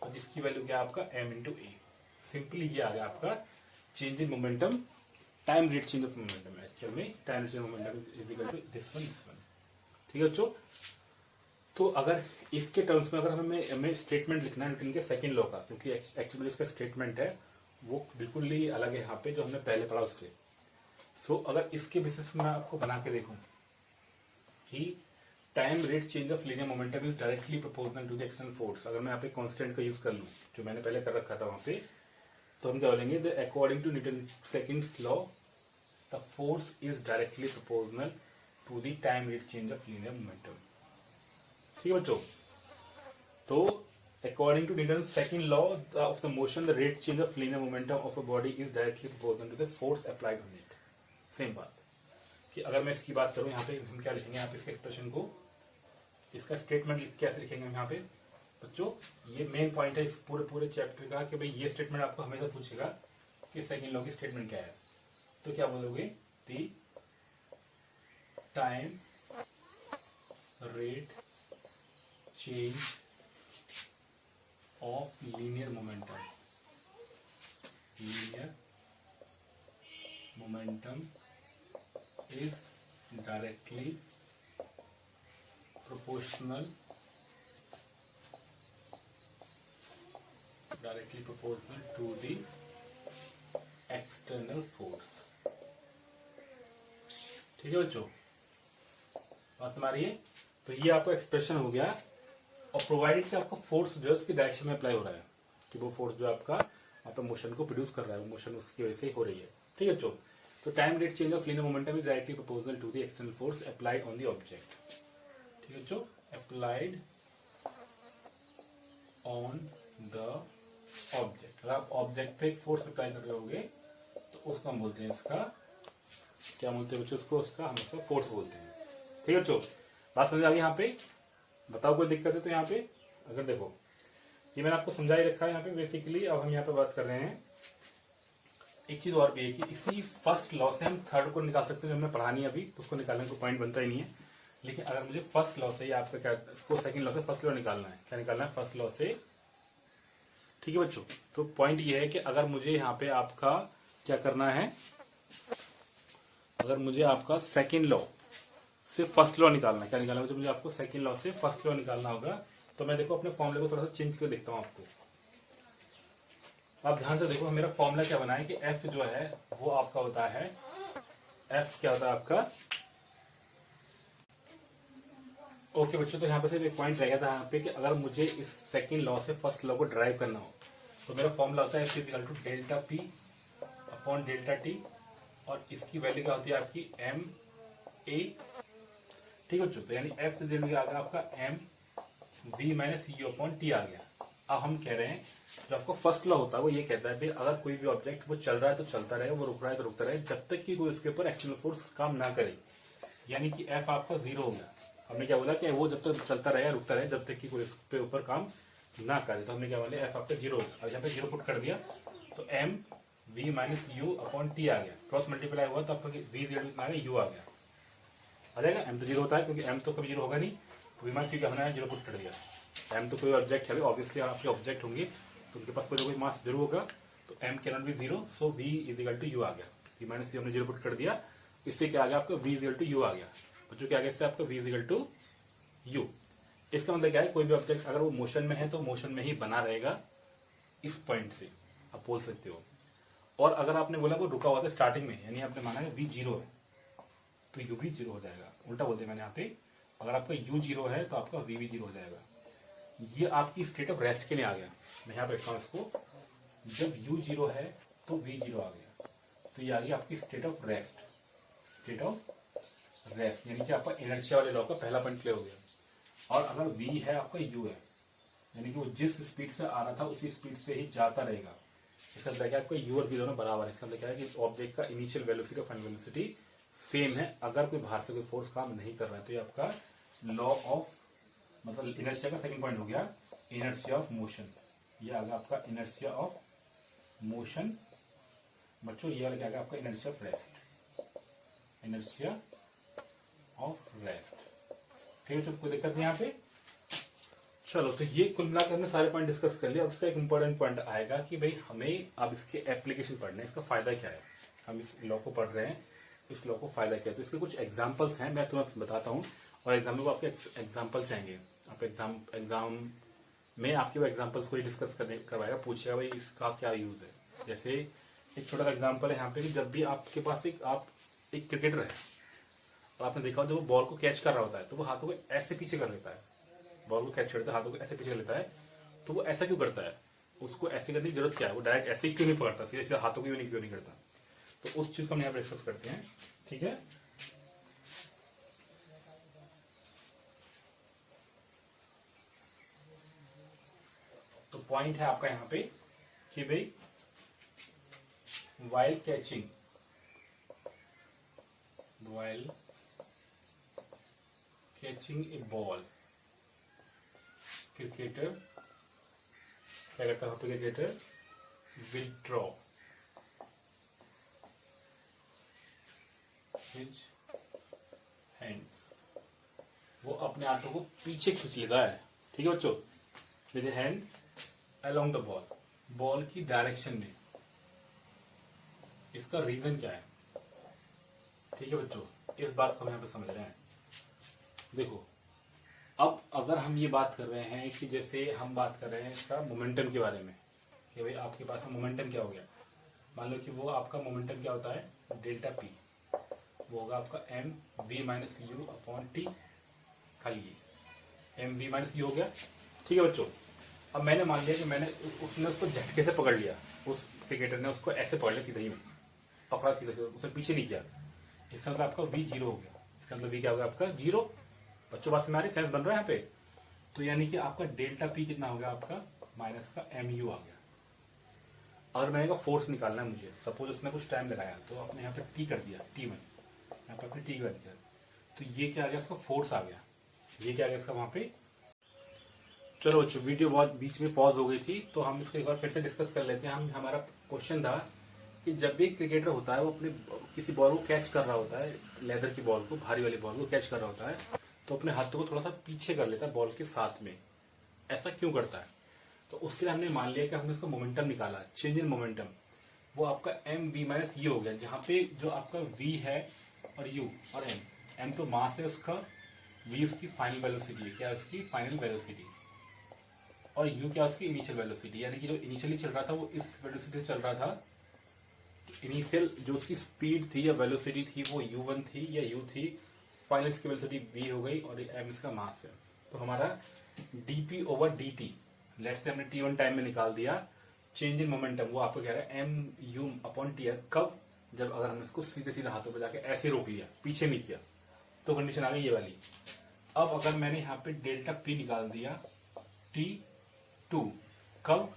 और जिसकी वैल्यू क्या है आपका m इंटू ए। सिंपली ये आ गया आपका change in momentum, time rate change of momentum. Actual में time rate change of momentum is equal to this one. ठीक है बच्चों, तो अगर इसके टर्म्स में अगर हमें स्टेटमेंट लिखना है न्यूटन के सेकंड लॉ का, क्योंकि एक्चुअली इसका स्टेटमेंट है वो बिल्कुल ही अलग है यहाँ पे जो हमने पहले पढ़ा उससे। सो अगर इसके बेसिस में मैं आपको बना के देखूं कि time rate change of linear momentum is directly proportional to the external force, अगर मैं यहाँ पे कांस्टेंट का यूज कर लूं जो मैंने पहले कर रखा था वहां पे, तो हम क्या बोलेंगे, the according to Newton second law the force is directly proportional to the time rate change of linear momentum. ठीक है बच्चों, तो according to Newton's second law of the motion, the rate change of linear momentum of a body is directly proportional to the force applied on it। Same बात कि अगर मैं इसकी बात करूं यहाँ पे हम क्या लिखेंगे, आप इसके एक्सप्रेशन को, इसका स्टेटमेंट कैसे लिखेंगे हम यहाँ पे बच्चों, ये मेन पॉइंट है इस पूरे चैप्टर का कि भाई ये स्टेटमेंट आपको हमेशा पूछेगा कि सेकंड लॉ की स्टेटमेंट क्या है। तो क्या बोलोगे, the time rate change of linear momentum is directly proportional to the external force। ठीक है बच्चों, बात समझ रही है। तो ये आपका एक्सप्रेशन हो गया और प्रोवाइडेड कि आपका फोर्स जो है उसकी डायरेक्शन में अप्लाई हो रहा है, कि वो फोर्स जो आपका आपका मोशन को प्रोड्यूस कर रहा है, मोशन उसकी वजह से हो रही है। ठीक है बच्चों, तो time rate change of linear momentum is directly proportional to the external force applied on the object. ठीक है बच्चों, अप्लाइड ऑन द ऑब्जेक्ट। अगर आप ऑब्जेक्ट पे एक फोर्स अप्लाई कर रहे होगे तो उसको हम बोलते हैं, इसका क्या बोलते हैं बच्चों, उसका हम उसका फोर्स बोलते हैं। ठीक है बच्चों, बात समझ आ गई यहाँ पे? बताओ कोई दिक्कत है तो यहाँ पे? अगर देखो ये मैंने आपको समझा ही रखा है यहाँ पे बेसिकली। अब हम यहाँ पे बात कर रहे हैं, एक चीज और भी है कि इसी फर्स्ट लॉ से हम थर्ड को निकाल सकते हैं। जब मैं पढ़ानी अभी तो उसको निकालने को पॉइंट बनता ही नहीं है, लेकिन अगर मुझे फर्स्ट लॉ से या आपका क्या इसको सेकंड लॉ से फर्स्ट लॉ निकालना है, क्या निकालना है? फर्स्ट लॉ से। ठीक है बच्चों, तो पॉइंट ये है कि अगर मुझे यहाँ पे आपका क्या करना है, अगर मुझे आपका सेकंड लॉ से फर्स्ट लॉ निकालना है, क्या निकालना है मुझे आपको सेकंड लॉ से फर्स्ट लॉ निकालना होगा, तो मैं देखो अपने फॉर्मूले को थोड़ा सा चेंज कर देखता हूँ आपको। आप ध्यान से देखो मेरा फॉर्मूला क्या बना है कि एफ जो है वो आपका होता है, एफ क्या होता है आपका, ओके बच्चों, तो यहाँ पे सिर्फ एक पॉइंट रह गया था यहाँ पे कि अगर मुझे इस सेकंड लॉ से फर्स्ट लॉ को ड्राइव करना हो तो मेरा फॉर्मूला होता है F equal to delta P upon delta T, और इसकी वैल्यू क्या होती है आपकी एम ए। ठीक है बच्चों, तो यानी एफ से आ गया आपका M V minus U upon T आ गया। अब हम कह रहे हैं जो आपको फर्स्ट लॉ होता है वो ये कहता है कि अगर कोई भी ऑब्जेक्ट वो चल रहा है तो चलता रहे, वो रुक रहा है तो रुकता रहे, जब तक कि कोई उसके ऊपर एक्सटर्नल फोर्स काम ना करे, यानी कि एफ आपका जीरो हो गया। हमने क्या बोला कि वो जब तक चलता रहे रुकता रहे जब तक कि कोई उसके ऊपर काम ना करे, तो हमने क्या बोला एफ आपका जीरो हो गया। अब यहाँ पे जीरो पुट कर दिया तो M V minus U upon T आ गया, क्रॉस मल्टीप्लाई हुआ तो आपका वी जीरो कितना आ गया, यू आ गया, आ जाएगा। एम तो जीरो होता है क्योंकि एम तो कभी जीरो होगा नहीं, तो वी माइनस यू क्या होना है, जीरो पुट कर दिया। एम तो कोई ऑब्जेक्ट है, ऑब्वियसली आपके ऑब्जेक्ट होंगे तो उनके पास कोई ना कोई मास जरूर होगा, तो M can not be zero, so V is equal to U आ गया। वी माइनस यू हमने जीरो पुट कर दिया, इससे क्या आ गया आपका V is equal to U आ गया। बच्चों क्या आ गया इससे आपका V is equal to U. इसका मतलब क्या है, कोई भी ऑब्जेक्ट अगर वो मोशन में है तो मोशन में ही बना रहेगा इस पॉइंट से, आप बोल सकते हो। और अगर आपने बोला वो रुका हुआ था स्टार्टिंग में, यानी आपने माना है वी जीरो है तो यू भी जीरो हो जाएगा। उल्टा बोलते मैंने यहाँ पे, अगर आपका यू जीरो है तो आपका वी भी जीरो हो जाएगा। ये आपकी स्टेट ऑफ रेस्ट के लिए आ गया। मैं यहाँ पे लिखता हूँ इसको, जब यू जीरो है तो वी जीरो आ गया, तो ये आ गया आपकी state of rest. State of rest यानी कि आपका इनर्शिया वाले लॉ का पहला पॉइंट क्लियर हो गया। और अगर v है आपका u है, यानी कि वो जिस स्पीड से आ रहा था उसी स्पीड से ही जाता रहेगा। इसका मतलब क्या है, आपका u और v दोनों बराबर है। इसका मतलब क्या है कि ऑब्जेक्ट का इनिशियल वेलोसिटी और फाइनल वेलोसिटी सेम है, अगर कोई बाहर से कोई फोर्स काम नहीं कर रहा है। तो ये आपका लॉ ऑफ मतलब इनर्शिया का सेकंड पॉइंट हो गया, इनर्शिया ऑफ मोशन। ये आ गया आपका इनर्शिया ऑफ मोशन। बच्चों ये वाला क्या आ गया आपका inertia of rest, inertia of rest. ठीक है, तो कोई दिक्कत नहीं यहाँ पे। चलो, तो ये कुल मिलाकर हमने सारे पॉइंट डिस्कस कर लिया। अब इसका एक इंपॉर्टेंट पॉइंट आएगा कि भाई हमें अब इसके एप्लीकेशन पढ़ने, इसका फायदा क्या है। हम इस लॉ को पढ़ रहे हैं, इस लॉ को फायदा क्या है, तो इसके कुछ एग्जाम्पल्स हैं, मैं तुम्हें बताता हूँ। और एग्जाम में आपके एग्जाम्पल्स आएंगे, आप एग्जाम में आपके वो एग्जाम्पल्स को ही डिस्कस करवाएगा, पूछेगा भाई इसका क्या यूज है। जैसे एक छोटा सा एग्जाम्पल है यहाँ पे, जब भी आपके पास आप एक क्रिकेटर है, तो आपने देखा जब वो बॉल को कैच कर रहा होता है तो वो हाथों को ऐसे पीछे कर लेता है, बॉल को कैच करता है हाथों को ऐसे पीछे कर लेता है। तो वो ऐसा क्यों करता है, उसको ऐसे करने की जरूरत क्या है, वो डायरेक्ट ऐसे क्यों नहीं पकड़ता, सीधे सीधे हाथों को क्यों नहीं करता। तो उस चीज को हम यहाँ पे डिस्कस करते हैं। ठीक है, तो पॉइंट है आपका यहाँ पे कि भाई while catching a ball, cricketer क्या करता है, क्रिकेटर withdraw his hands, वो अपने हाथों को पीछे खींच लेता है। ठीक है बच्चों, with hand along the ball, ball की डायरेक्शन में। इसका रीजन क्या है। ठीक है बच्चों, इस बात को हम यहाँ पे समझ रहे हैं। देखो, अब अगर हम ये बात कर रहे हैं कि जैसे हम बात कर रहे हैं इसका मोमेंटम के बारे में, कि भाई आपके पास मोमेंटम क्या हो गया, मान लो कि वो आपका मोमेंटम क्या होता है डेल्टा पी, वो होगा आपका M V minus U upon T, खाली एम वी माइनस यू हो गया, ठीक है बच्चों। अब मैंने मान लिया कि मैंने उसने उसको झटके से पकड़ लिया, उस क्रिकेटर ने उसको ऐसे पकड़ लिया, सीधा ही पकड़ा, सीधा से उसने पीछे नहीं किया। इसका मतलब आपका वी 0 हो गया। इसका मतलब वी क्या हो गया आपका 0। बच्चों बात से हमारी सेंस बन रहा है यहाँ पे। तो यानी कि आपका डेल्टा पी कितना हो गया आपका माइनस का एम यू आ गया। और मैंने कहा फोर्स निकालना है मुझे, सपोज उसने कुछ टाइम लगाया तो आपने यहाँ पे टी कर दिया, टी वन यहाँ पे आपने टी कर दिया, तो ये क्या आ गया इसका फोर्स आ गया। ये क्या आ गया इसका वहां पे। चलो बच्चों वीडियो बहुत बीच में पॉज हो गई थी, तो हम इसको एक बार फिर से डिस्कस कर लेते हैं। हमारा क्वेश्चन था कि जब भी क्रिकेटर होता है वो अपने किसी बॉल को कैच कर रहा होता है, लेदर की बॉल को, भारी वाली बॉल को कैच कर रहा होता है, तो अपने हाथों को थोड़ा सा पीछे कर लेता है बॉल के साथ में। ऐसा क्यों करता है? तो उसके लिए हमने मान लिया कि हमने इसका मोमेंटम निकाला, चेंज इन मोमेंटम। वो आपका एम वी माइनस ये हो गया, जहां पे जो आपका वी है और यू और एम, एम तो मास है उसका, वी उसकी फाइनल वेलोसिटी है, क्या है उसकी फाइनल वेलोसिटी, और यू क्या उसकी इनिशियल वेलोसिटी, यानी कि जो इनिशियली चल रहा था वो इस वेलोसिटी से चल रहा था। इनिशियल जो उसकी स्पीड थी या वेलोसिटी थी वो u1 थी या u थी, फाइनल इसकी वेलोसिटी v हो गई और एम इसका मास है। तो हमारा dp over dt, let's say हमने t1 टाइम में निकाल दिया, चेंज इन मोमेंटम वो आपको क्या है एम यू अपॉन टी है। कब? जब अगर हमने इसको सीधे सीधे हाथों पे जाके ऐसे रोक लिया, पीछे नहीं किया, तो कंडीशन आ गई ये वाली। अब अगर मैंने यहाँ पे डेल्टा पी निकाल दिया t2, कब?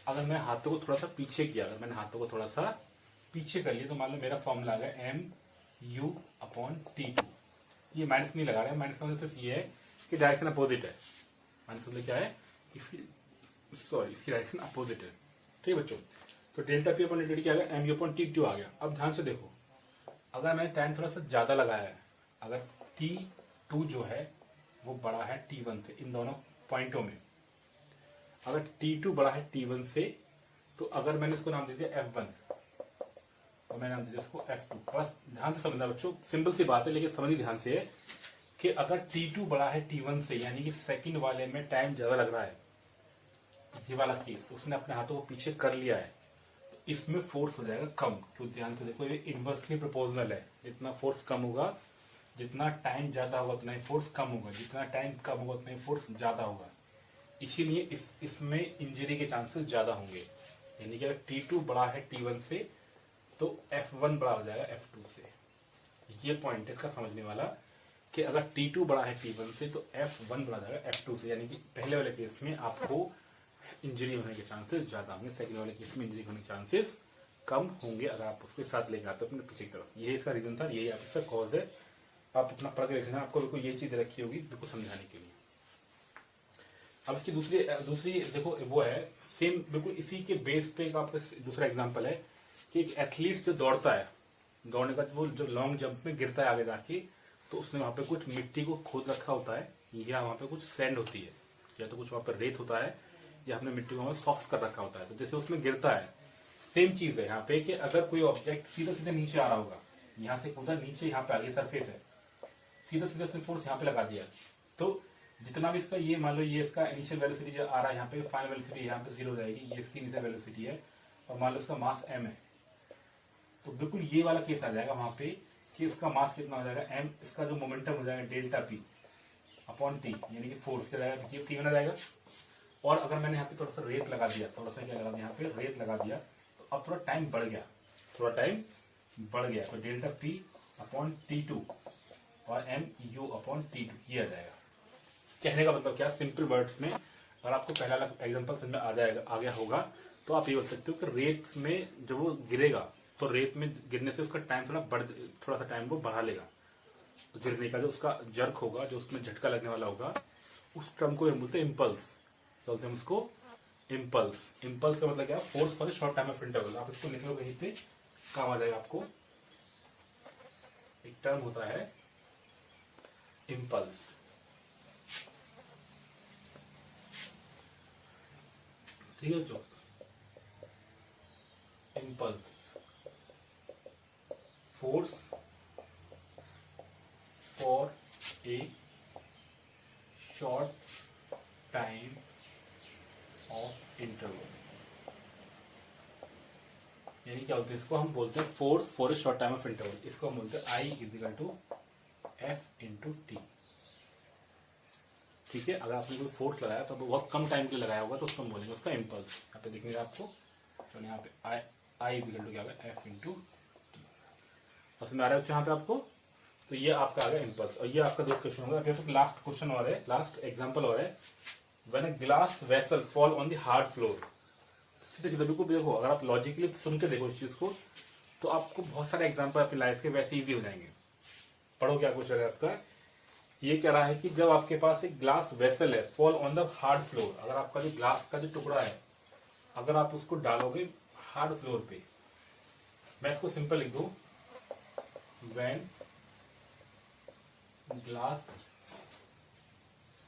अगर मैं हाथों को थोड़ा सा पीछे किया, अगर मैंने हाथों को थोड़ा सा पीछे कर लिया, तो मान लो मेरा फॉर्मूला आ गया एम यू अपॉन टी2। ये माइनस नहीं लगा रहा है, माइनस का मतलब सिर्फ ये है कि डायरेक्शन अपोजिट है। माइनस मतलब क्या है, इसकी डायरेक्शन अपोजिट है। ठीक है बच्चों। तो delta P upon delta T आ गया, एम यू अपॉन टी2 आ गया। अब ध्यान से देखो, अगर मैंने टाइम थोड़ा सा ज्यादा लगाया है, अगर T2 जो है वो बड़ा है T1 से, इन दोनों पॉइंटों में अगर T2 बड़ा है T1 से, तो अगर मैंने इसको नाम दे दिया F1 और मैंने नाम दे दिया इसको F2, बस ध्यान से समझना बच्चों, सिंपल सी बात है लेकिन समझिए ध्यान से कि अगर T2 बड़ा है T1 से, यानी कि सेकंड वाले में टाइम ज्यादा लग रहा है, ये वाला केस उसने अपने हाथों को पीछे कर लिया है, तो इसमें फोर्स हो जाएगा कम। क्यों? ध्यान से देखो, ये इनवर्सली प्रोपोर्शनल है। जितना फोर्स कम होगा, जितना टाइम ज्यादा होगा उतना ही फोर्स कम होगा, जितना टाइम कम होगा उतना ही फोर्स ज्यादा होगा। इसीलिए इसमें इंजरी के चांसेस ज्यादा होंगे। यानी कि अगर T2 बड़ा है T1 से, तो F1 बड़ा हो जाएगा F2 से। ये पॉइंट है इसका समझने वाला कि अगर T2 बड़ा है T1 से, तो F1 बड़ा हो जाएगा F2 से। यानी कि पहले वाले केस में आपको इंजरी होने के चांसेस ज्यादा होंगे, सेकंड वाले केस में इंजरी होने के चांसेस कम होंगे अगर आप उसके साथ लेकर आते अपने पीछे की तरफ। यही इसका रीजन था, यही इसका कॉज है। आप अपना पढ़ के देखना, आपको बिल्कुल ये चीज रखी होगी बिल्कुल समझाने के लिए। अब इसकी दूसरी देखो वो है सेम बिल्कुल इसी के बेस पे एक आपका दूसरा एग्जांपल है कि एक एथलीट जो दौड़ता है, दौड़ने का वो जो लॉन्ग जंप में गिरता है आगे जाके, तो उसने वहां पे कुछ मिट्टी को खोद रखा होता है, या वहां पे कुछ सैंड होती है, या तो कुछ वहां पर रेत होता है, या हमने मिट्टी को वहां सॉफ्ट कर रखा होता है। तो जैसे उसमें गिरता है, सेम चीज है यहाँ पे कि अगर कोई ऑब्जेक्ट सीधा सीधा नीचे आ रहा होगा, यहाँ से कूदा नीचे, यहाँ पे आगे सरफेस है, सीधा सीधा से फोर्स यहाँ पे लगा दिया, तो जितना भी इसका ये मान लो ये इसका इनिशियल वेलोसिटी जो आ रहा है यहाँ पे, फाइनल वेलोसिटी यहाँ पे 0 हो जाएगी, ये इसकी इनिशियल वेलोसिटी है, और मान लो इसका मास m है, तो बिल्कुल ये वाला केस आ जाएगा वहां पे कि इसका मास कितना हो जाएगा m, इसका जो मोमेंटम हो जाएगा डेल्टा p अपॉन टी, यानी कि फोर्स क्या जाएगा T1 आ जाएगा। और अगर मैंने यहाँ पे थोड़ा सा रेत लगा दिया, थोड़ा सा क्या लगा दिया, यहाँ पे रेत लगा दिया, तो अब थोड़ा टाइम बढ़ गया, तो डेल्टा p अपॉन T2 और एम यू अपॉन T2 ये आ जाएगा। कहने का मतलब क्या, सिंपल वर्ड्स में अगर आपको पहला एग्जांपल समझ में आ गया होगा, तो आप ये बोल सकते हो कि रेत में जब वो गिरेगा, तो रेत में गिरने से उसका टाइम थोड़ा सा टाइम वो बढ़ा लेगा। तो गिरने का जो उसका जर्क होगा, जो उसमें झटका लगने वाला होगा, उस टर्म को हम बोलते हैं इम्पल्स। बोलते हैं उसको इम्पल्स। इम्पल्स का मतलब क्या, force for short time of interval. आप इसको लिख लो कहीं पे, काम आ जाएगा आपको। एक टर्म होता है इम्पल्स। ठीक है जो impulse, force for a short time of interval, यानी क्या होता है, इसको हम बोलते हैं force for a short time of interval. इसको हम बोलते हैं I = F × T। ठीक है, अगर आपने कोई फोर्स लगाया तो बहुत कम टाइम के लिए लगाया होगा तो उसको हम बोलेंगे उसका इम्पल्स। यहाँ पे दिखेगा आपको, तो यहाँ पे आई इक्वल टू क्या होगा एफ इंटू टी। समझ में आ रहा है यहाँ पे आपको? तो ये आपका आ गया इम्पल्स। और ये आपका दो क्वेश्चन होगा। लास्ट क्वेश्चन और है, लास्ट एग्जाम्पल और है, when a glass vessel fall on the hard floor. सीधे सीधे बिल्कुल देखो, अगर आप लॉजिकली सुन के देखो इस चीज को तो आपको बहुत सारे एग्जाम्पल आपकी लाइफ के वैसे इजी हो जाएंगे। पढ़ो क्या कुछ है आपका। ये कह रहा है कि जब आपके पास एक ग्लास वेसल है, fall on the hard floor, अगर आपका जो ग्लास का जो टुकड़ा है अगर आप उसको डालोगे हार्ड फ्लोर पे, मैं इसको सिंपल लिख दूं, when glass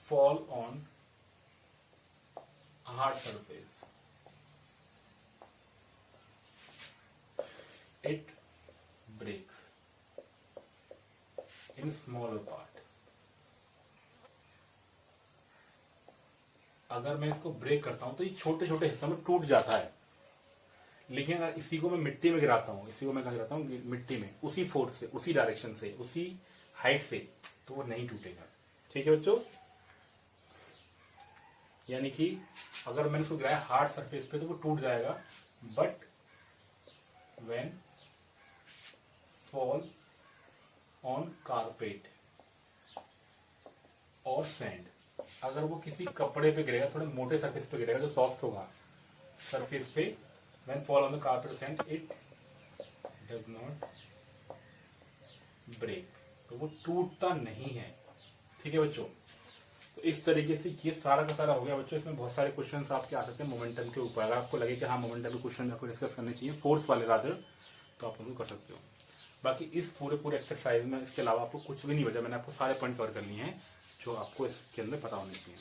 fall on hard surface it breaks in smaller part। अगर मैं इसको ब्रेक करता हूं तो ये छोटे छोटे हिस्सों में टूट जाता है, लेकिन अगर इसी को मैं मिट्टी में गिराता हूं, इसी को मैं कहां गिराता हूं मिट्टी में, उसी फोर्स से, उसी डायरेक्शन से, उसी हाइट से, तो वो नहीं टूटेगा। ठीक है बच्चों, यानी कि अगर मैंने इसको गिराया हार्ड सरफेस पे तो वो टूट जाएगा, but when fall on carpet और सैंड, अगर वो किसी कपड़े पे गिरेगा, थोड़े मोटे सरफेस पे गिरेगा जो सॉफ्ट होगा सरफेस पे, when fall on the carpet or sand it does not break, तो वो टूटता नहीं है। ठीक है बच्चों, तो इस तरीके से ये सारा का सारा हो गया बच्चों। इसमें बहुत सारे क्वेश्चंस आपके आ सकते हैं मोमेंटम के ऊपर। अगर आपको लगे कि हाँ मोमेंटम के क्वेश्चन आपको डिस्कस करने चाहिए, फोर्स वाले रादर, तो आप उनको कर सकते हो। बाकी इस पूरे एक्सरसाइज में इसके अलावा आपको कुछ भी नहीं बचा, मैंने आपको सारे पॉइंट कवर कर लिए हैं जो आपको इसके अंदर पता होने चाहिए।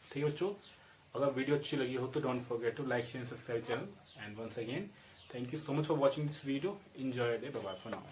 ठीक है बच्चों, अगर वीडियो अच्छी लगी हो तो don't forget to like share subscribe channel, and once again thank you so much for watching this video. Enjoy day, bye bye for now.